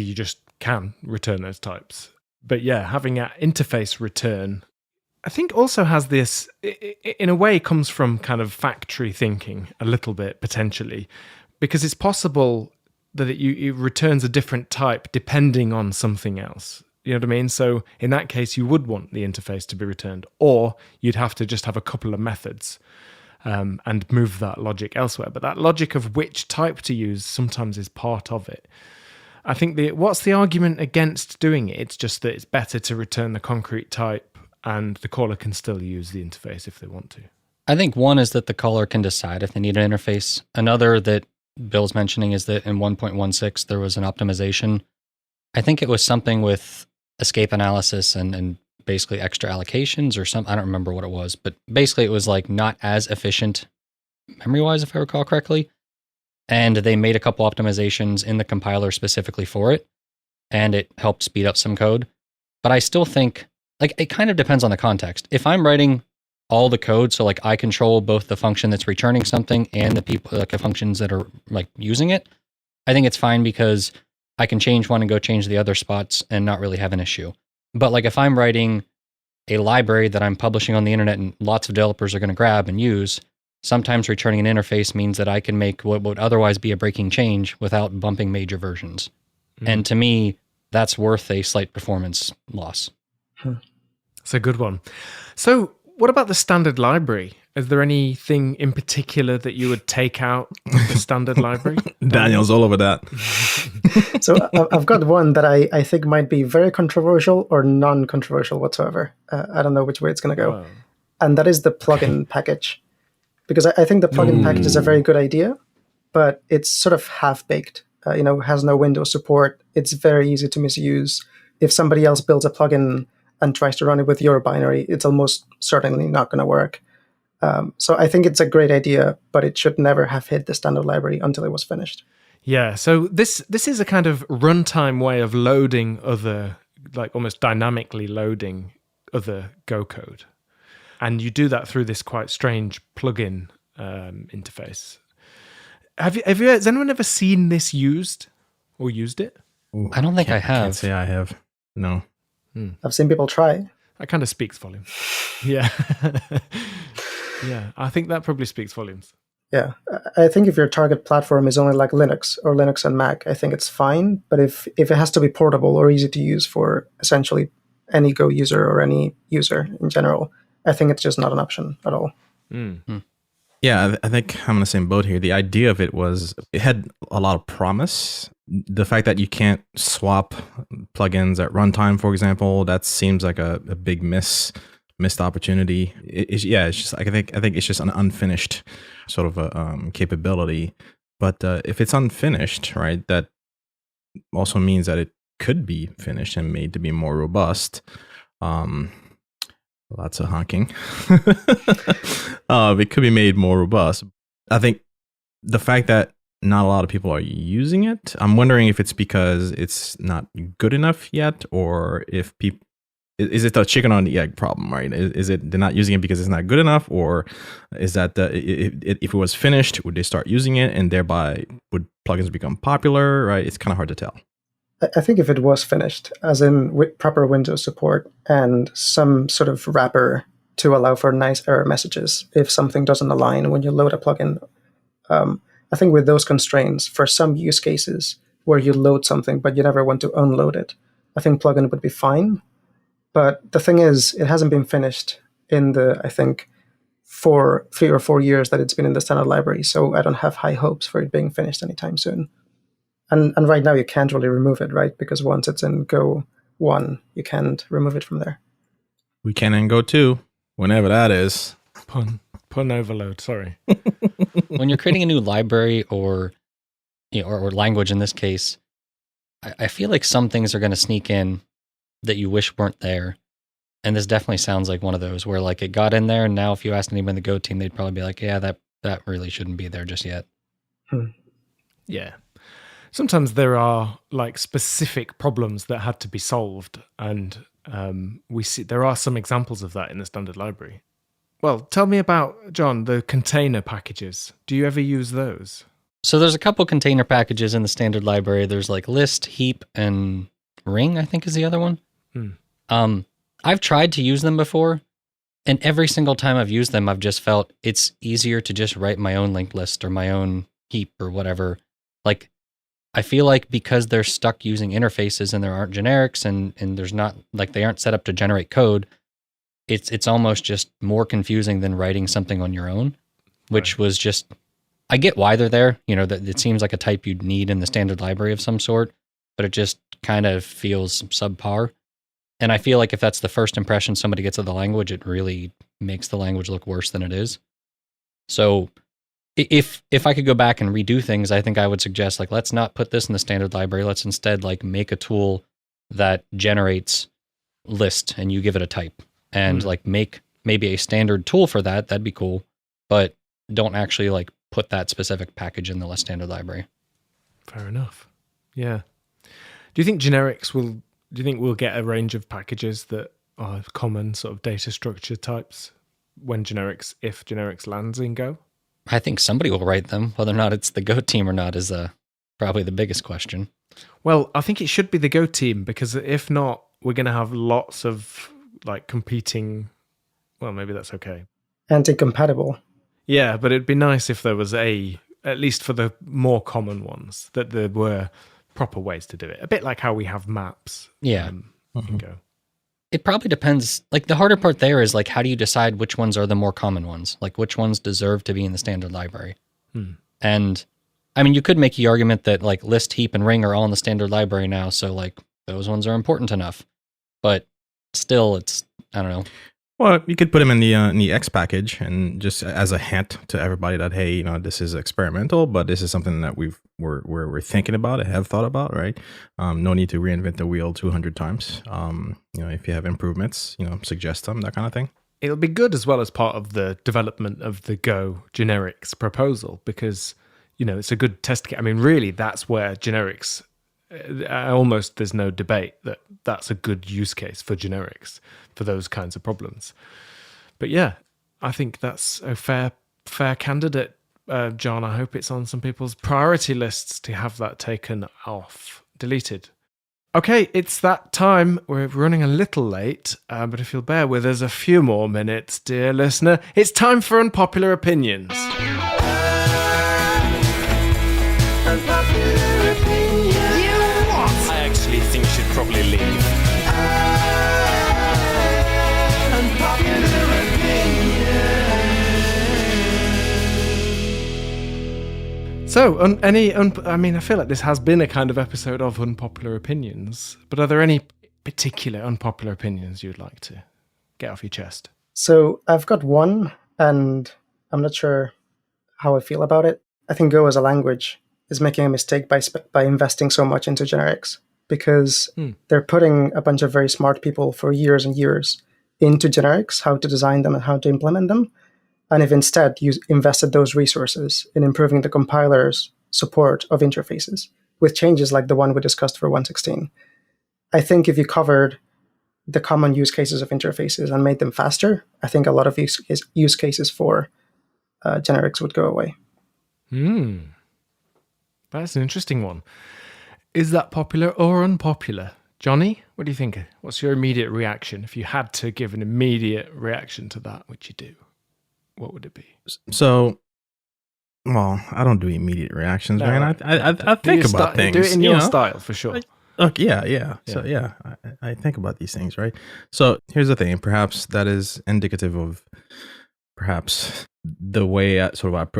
you just can return those types. But yeah, having an interface return, I think also has this, in a way, comes from kind of factory thinking a little bit, potentially, because it's possible that it returns a different type depending on something else. You know what I mean? So in that case, you would want the interface to be returned, or you'd have to just have a couple of methods and move that logic elsewhere. But that logic of which type to use sometimes is part of it. I think what's the argument against doing it? It's just that it's better to return the concrete type, and the caller can still use the interface if they want to. I think one is that the caller can decide if they need an interface. Another that Bill's mentioning is that in 1.16, there was an optimization. I think it was something with escape analysis and basically extra allocations or something. I don't remember what it was, but basically it was like not as efficient memory-wise, if I recall correctly. And they made a couple optimizations in the compiler specifically for it, and it helped speed up some code. But I still think, it kind of depends on the context. If I'm writing all the code, so I control both the function that's returning something and the people, the functions that are using it, I think it's fine because I can change one and go change the other spots and not really have an issue. But if I'm writing a library that I'm publishing on the internet and lots of developers are going to grab and use, sometimes returning an interface means that I can make what would otherwise be a breaking change without bumping major versions. And to me, that's worth a slight performance loss. It's a good one. So what about the standard library? Is there anything in particular that you would take out of the standard library? Daniel's all over that. So I've got one that I think might be very controversial or non-controversial whatsoever. I don't know which way it's going to go. Wow. And that is the plugin package. Because I think the plugin package is a very good idea, but it's sort of half-baked. Has no Windows support. It's very easy to misuse. If somebody else builds a plugin and tries to run it with your binary, it's almost certainly not going to work. So I think it's a great idea, but it should never have hit the standard library until it was finished. Yeah, so this is a kind of runtime way of loading other, like almost dynamically loading other Go code. And you do that through this quite strange plugin interface. Has anyone ever seen this used or used it? Ooh, I don't think I Can't have. say I have. No. I've seen people try. That kind of speaks volumes. Yeah. Yeah, I think that probably speaks volumes. Yeah, I think if your target platform is only like Linux or Linux and Mac, I think it's fine. But if it has to be portable or easy to use for essentially any Go user or any user in general, I think it's just not an option at all. Yeah, I think I'm in the same boat here. The idea of it had a lot of promise. The fact that you can't swap plugins at runtime, for example, that seems like a big missed opportunity. It's just like I think it's just an unfinished sort of a capability. But if it's unfinished, right, that also means that it could be finished and made to be more robust. Lots of honking. It could be made more robust. I think the fact that not a lot of people are using it, I'm wondering if it's because it's not good enough yet, or if people, is it the chicken on the egg problem, right? Is it they're not using it because it's not good enough, or is that if it was finished, would they start using it and thereby would plugins become popular, right? It's kind of hard to tell. I think if it was finished, as in with proper Windows support and some sort of wrapper to allow for nice error messages if something doesn't align when you load a plugin, I think with those constraints, for some use cases where you load something but you never want to unload it, I think plugin would be fine. But the thing is, it hasn't been finished in the, I think, 3 or 4 years that it's been in the standard library, so I don't have high hopes for it being finished anytime soon. And right now you can't really remove it, right? Because once it's in Go 1, you can't remove it from there. We can in Go 2, whenever that is. Pun overload, sorry. When you're creating a new library or language in this case, I feel like some things are going to sneak in that you wish weren't there. And this definitely sounds like one of those where like it got in there, and now if you asked anyone in the Go team, they'd probably be like, yeah, that really shouldn't be there just yet. Yeah. Sometimes there are like specific problems that had to be solved, and we see there are some examples of that in the standard library. Well, tell me about, John, the container packages. Do you ever use those? So there's a couple container packages in the standard library. There's like list, heap, and ring, I think is the other one. I've tried to use them before, and every single time I've used them, I've just felt it's easier to just write my own linked list or my own heap or whatever. Like, I feel like because they're stuck using interfaces and there aren't generics and there's not, like, they aren't set up to generate code, it's almost just more confusing than writing something on your own, which was just, I get why they're there. You know, that it seems like a type you'd need in the standard library of some sort, but it just kind of feels subpar. And I feel like if that's the first impression somebody gets of the language, it really makes the language look worse than it is. So if I could go back and redo things, I think I would suggest, like, let's not put this in the standard library. Let's instead like make a tool that generates list and you give it a type, and like make maybe a standard tool for that. That'd be cool, but don't actually like put that specific package in the less standard library. Fair enough. Yeah. Do you think we'll get a range of packages that are common sort of data structure types if generics lands in Go? I think somebody will write them. Whether or not it's the Go team or not is probably the biggest question. Well, I think it should be the Go team, because if not, we're going to have lots of like competing. Well, maybe that's okay. Anti-compatible. Yeah, but it'd be nice if there was at least for the more common ones, that there were proper ways to do it. A bit like how we have maps. Yeah. In Go. It probably depends. Like the harder part there is like, how do you decide which ones are the more common ones? Like which ones deserve to be in the standard library? And I mean, you could make the argument that like list, heap, and ring are all in the standard library now. So like those ones are important enough, but still I don't know. Well, you could put them in the X package, and just as a hint to everybody that, hey, this is experimental, but this is something that we're thinking about, have thought about, right? No need to reinvent the wheel 200 times. If you have improvements, suggest them, that kind of thing. It'll be good as well as part of the development of the Go generics proposal, because it's a good test case. I mean, really, that's where generics. Almost there's no debate that that's a good use case for generics for those kinds of problems. But yeah, I think that's a fair candidate, John. I hope it's on some people's priority lists to have that taken off, deleted. Okay, it's that time. We're running a little late, but if you'll bear with us a few more minutes, dear listener, it's time for Unpopular Opinions. I actually think you should probably leave. So, I feel like this has been a kind of episode of Unpopular Opinions, but are there any particular unpopular opinions you'd like to get off your chest? So I've got one, and I'm not sure how I feel about it. I think Go as a language is making a mistake by investing so much into generics, because they're putting a bunch of very smart people for years and years into generics, how to design them and how to implement them. And if instead you invested those resources in improving the compiler's support of interfaces with changes like the one we discussed for 1.16, I think if you covered the common use cases of interfaces and made them faster, I think a lot of use cases for generics would go away. That's an interesting one. Is that popular or unpopular? Johnny, what do you think? What's your immediate reaction? If you had to give an immediate reaction to that, which you do, what would it be? So, well, I don't do immediate reactions, man. I think about things. Do it in your style, for sure. Look, yeah. So, I think about these things, right? So, here's the thing. Perhaps that is indicative of perhaps the way I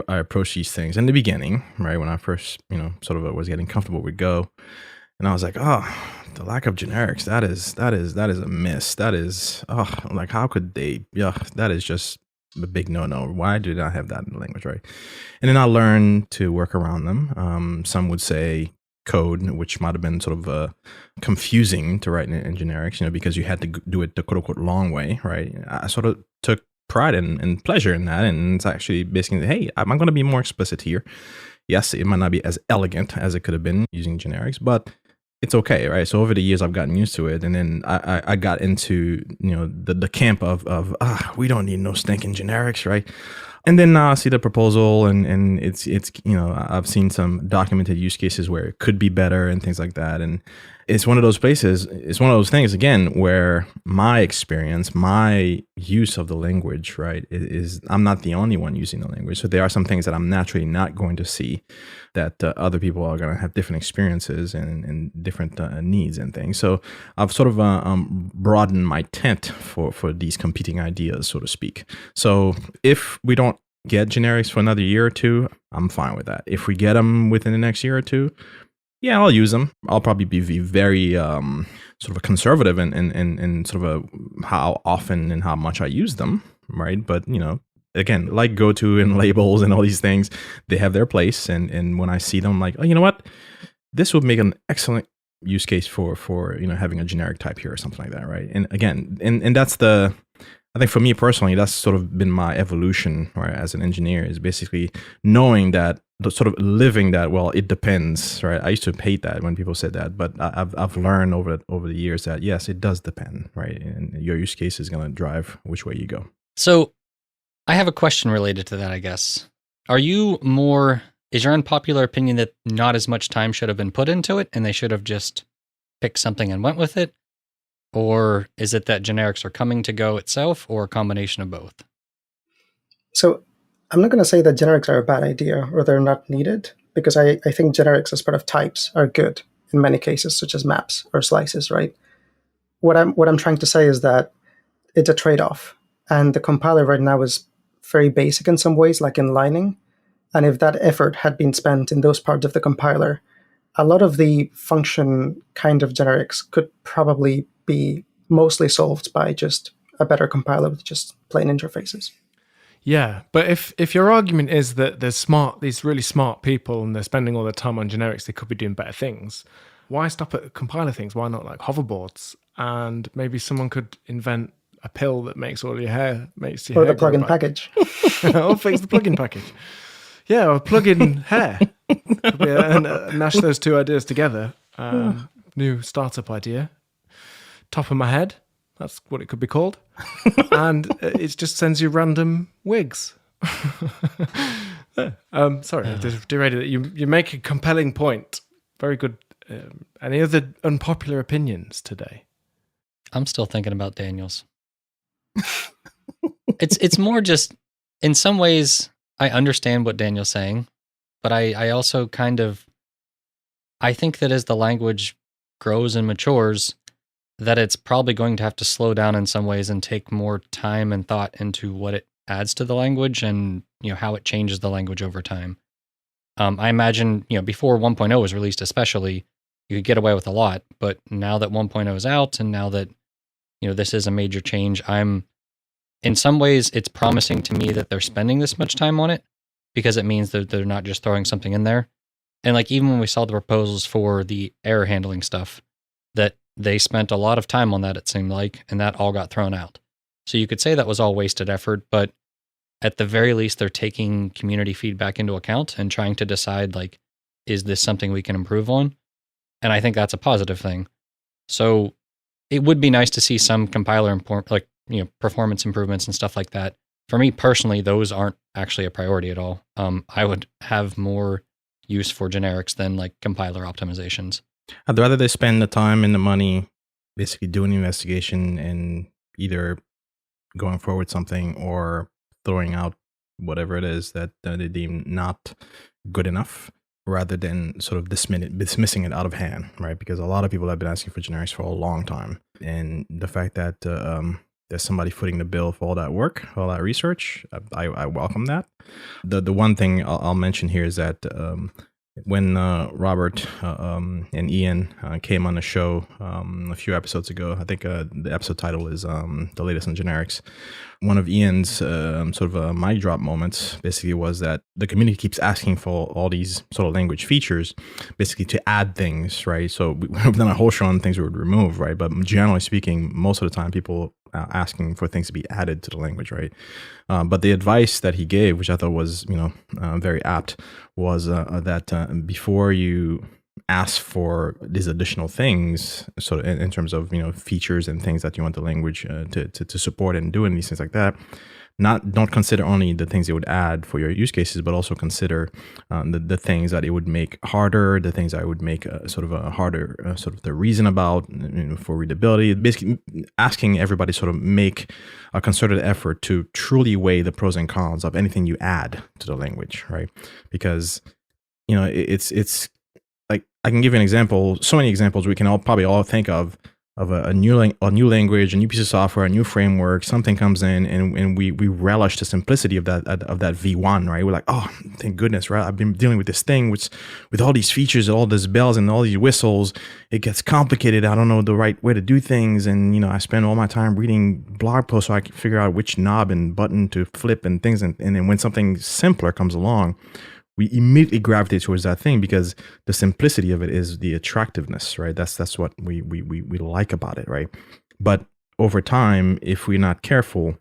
approach these things in the beginning, right? When I first, was getting comfortable with Go, and I was like, the lack of generics, that is a miss. That is, like, how could they? Yeah, that is just a big no-no. Why did I have that in the language, right? And then I learned to work around them. Some would say code, which might have been sort of confusing to write in generics, because you had to do it the quote-unquote long way, right? I sort of took pride and pleasure in that, and it's actually basically, hey, I'm going to be more explicit here. Yes, it might not be as elegant as it could have been using generics, but it's okay, right? So over the years, I've gotten used to it, and then I got into the camp of we don't need no stinking generics, right? And then now I see the proposal, and it's I've seen some documented use cases where it could be better and things like that, and it's one of those places. It's one of those things again where my experience, my use of the language, right, is I'm not the only one using the language. So there are some things that I'm naturally not going to see that other people are going to have different experiences and different needs and things. So I've sort of broadened my tent for these competing ideas, so to speak. So if we don't get generics for another year or two, I'm fine with that. If we get them within the next year or two, yeah, I'll use them. I'll probably be very sort of a conservative in sort of how often and how much I use them, right? But, again, like go-to and labels and all these things, they have their place. And when I see them, I'm like, oh, you know what? This would make an excellent use case for having a generic type here or something like that, right? And again, and that's I think for me personally, that's sort of been my evolution, right, as an engineer, is basically knowing that, sort of living that, well, it depends, right? I used to hate that when people said that, but I've learned over the years that, yes, it does depend, right? And your use case is going to drive which way you go. So I have a question related to that, I guess. Is your unpopular opinion that not as much time should have been put into it and they should have just picked something and went with it? Or is it that generics are coming to Go itself, or a combination of both? So I'm not going to say that generics are a bad idea or they're not needed, because I think generics as part of types are good in many cases, such as maps or slices, right? what I'm trying to say is that it's a trade-off, and the compiler right now is very basic in some ways, like inlining. And if that effort had been spent in those parts of the compiler, a lot of the function kind of generics could probably be mostly solved by just a better compiler with just plain interfaces. Yeah, but if your argument is that there's these really smart people and they're spending all their time on generics, they could be doing better things. Why stop at compiler things? Why not like hoverboards? And maybe someone could invent a pill that makes all your hair, makes your Or hair the grow plugin back. package. Or fix the plugin package. Yeah, or plug-in hair. And mash those two ideas together. New startup idea. Top of my head. That's what it could be called. And it just sends you random wigs. Sorry, I just derailed it. You make a compelling point. Very good. Any other unpopular opinions today? I'm still thinking about Daniel's. It's more just, in some ways, I understand what Daniel's saying, but I also I think that as the language grows and matures, that it's probably going to have to slow down in some ways and take more time and thought into what it adds to the language and how it changes the language over time. I imagine before 1.0 was released, especially, you could get away with a lot, but now that 1.0 is out and now that this is a major change, in some ways it's promising to me that they're spending this much time on it, because it means that they're not just throwing something in there. And like even when we saw the proposals for the error handling stuff, that they spent a lot of time on that, it seemed like, and that all got thrown out. So you could say that was all wasted effort, but at the very least, they're taking community feedback into account and trying to decide, like, is this something we can improve on? And I think that's a positive thing. So it would be nice to see some compiler performance improvements and stuff like that. For me personally, those aren't actually a priority at all. I would have more use for generics than like compiler optimizations. I'd rather they spend the time and the money basically doing the investigation and either going forward with something or throwing out whatever it is that they deem not good enough, rather than sort of dismissing it out of hand, right? Because a lot of people have been asking for generics for a long time. And the fact that there's somebody footing the bill for all that work, all that research, I welcome that. The one thing I'll mention here is that when Robert and Ian came on the show a few episodes ago, I think the episode title is The Latest in Generics. One of Ian's sort of mic drop moments basically was that the community keeps asking for all these sort of language features, basically to add things, right? So we've done a whole show on things we would remove, right? But generally speaking, most of the time people asking for things to be added to the language, right? But the advice that he gave, which I thought was, very apt, was that before you ask for these additional things, so in terms of features and things that you want the language to support and doing these things like that, don't consider only the things it would add for your use cases, but also consider the things that it would make harder, the things that it would make sort of a harder sort of the reason about for readability. Basically, asking everybody sort of make a concerted effort to truly weigh the pros and cons of anything you add to the language, right? Because it's like, I can give you an example. So many examples we can probably all think of a new language, a new piece of software, a new framework. Something comes in, and we relish the simplicity of that V1, right? We're like, oh, thank goodness, right? I've been dealing with this thing with all these features, all these bells and all these whistles. It gets complicated. I don't know the right way to do things, and I spend all my time reading blog posts so I can figure out which knob and button to flip and things. And then when something simpler comes along, we immediately gravitate towards that thing because the simplicity of it is the attractiveness, right? That's what we like about it, right? But over time, if we're not careful,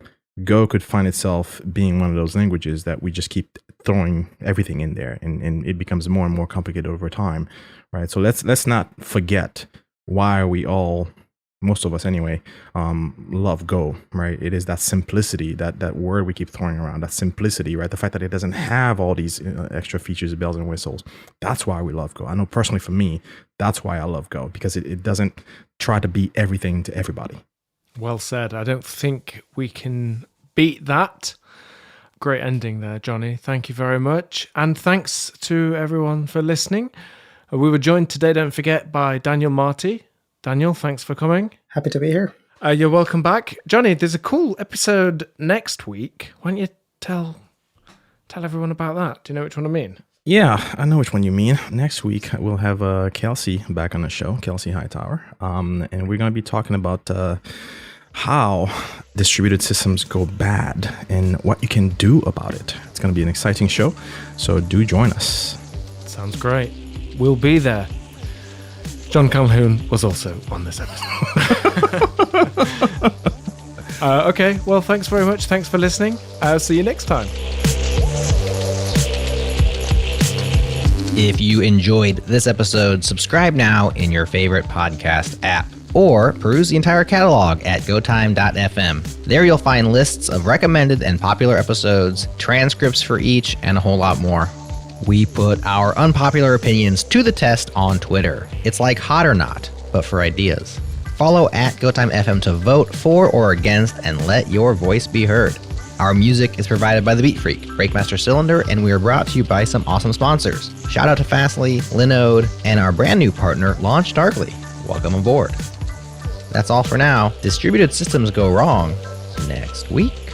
Go could find itself being one of those languages that we just keep throwing everything in there, and it becomes more and more complicated over time, right? So let's not forget why we all, most of us anyway, love Go, right? It is that simplicity, that word we keep throwing around, that simplicity, right? The fact that it doesn't have all these extra features, bells and whistles. That's why we love Go. I know personally for me, that's why I love Go, because it doesn't try to be everything to everybody. Well said. I don't think we can beat that. Great ending there, Johnny. Thank you very much. And thanks to everyone for listening. We were joined today, don't forget, by Daniel Marty. Daniel, thanks for coming. Happy to be here. You're welcome back. Johnny, there's a cool episode next week. Why don't you tell everyone about that? Do you know which one I mean? Yeah, I know which one you mean. Next week, we'll have Kelsey back on the show, Kelsey Hightower. And we're going to be talking about how distributed systems go bad and what you can do about it. It's going to be an exciting show, so do join us. Sounds great. We'll be there. John Calhoun was also on this episode. Okay, well, thanks very much. Thanks for listening. See you next time. If you enjoyed this episode, subscribe now in your favorite podcast app or peruse the entire catalog at gotime.fm. There you'll find lists of recommended and popular episodes, transcripts for each, and a whole lot more. We put our unpopular opinions to the test on Twitter. It's like Hot or Not, but for ideas. Follow at GoTimeFM to vote for or against and let your voice be heard. Our music is provided by The Beat Freak, Breakmaster Cylinder, and we are brought to you by some awesome sponsors. Shout out to Fastly, Linode, and our brand new partner, Launch Darkly. Welcome aboard. That's all for now. Distributed systems go wrong next week.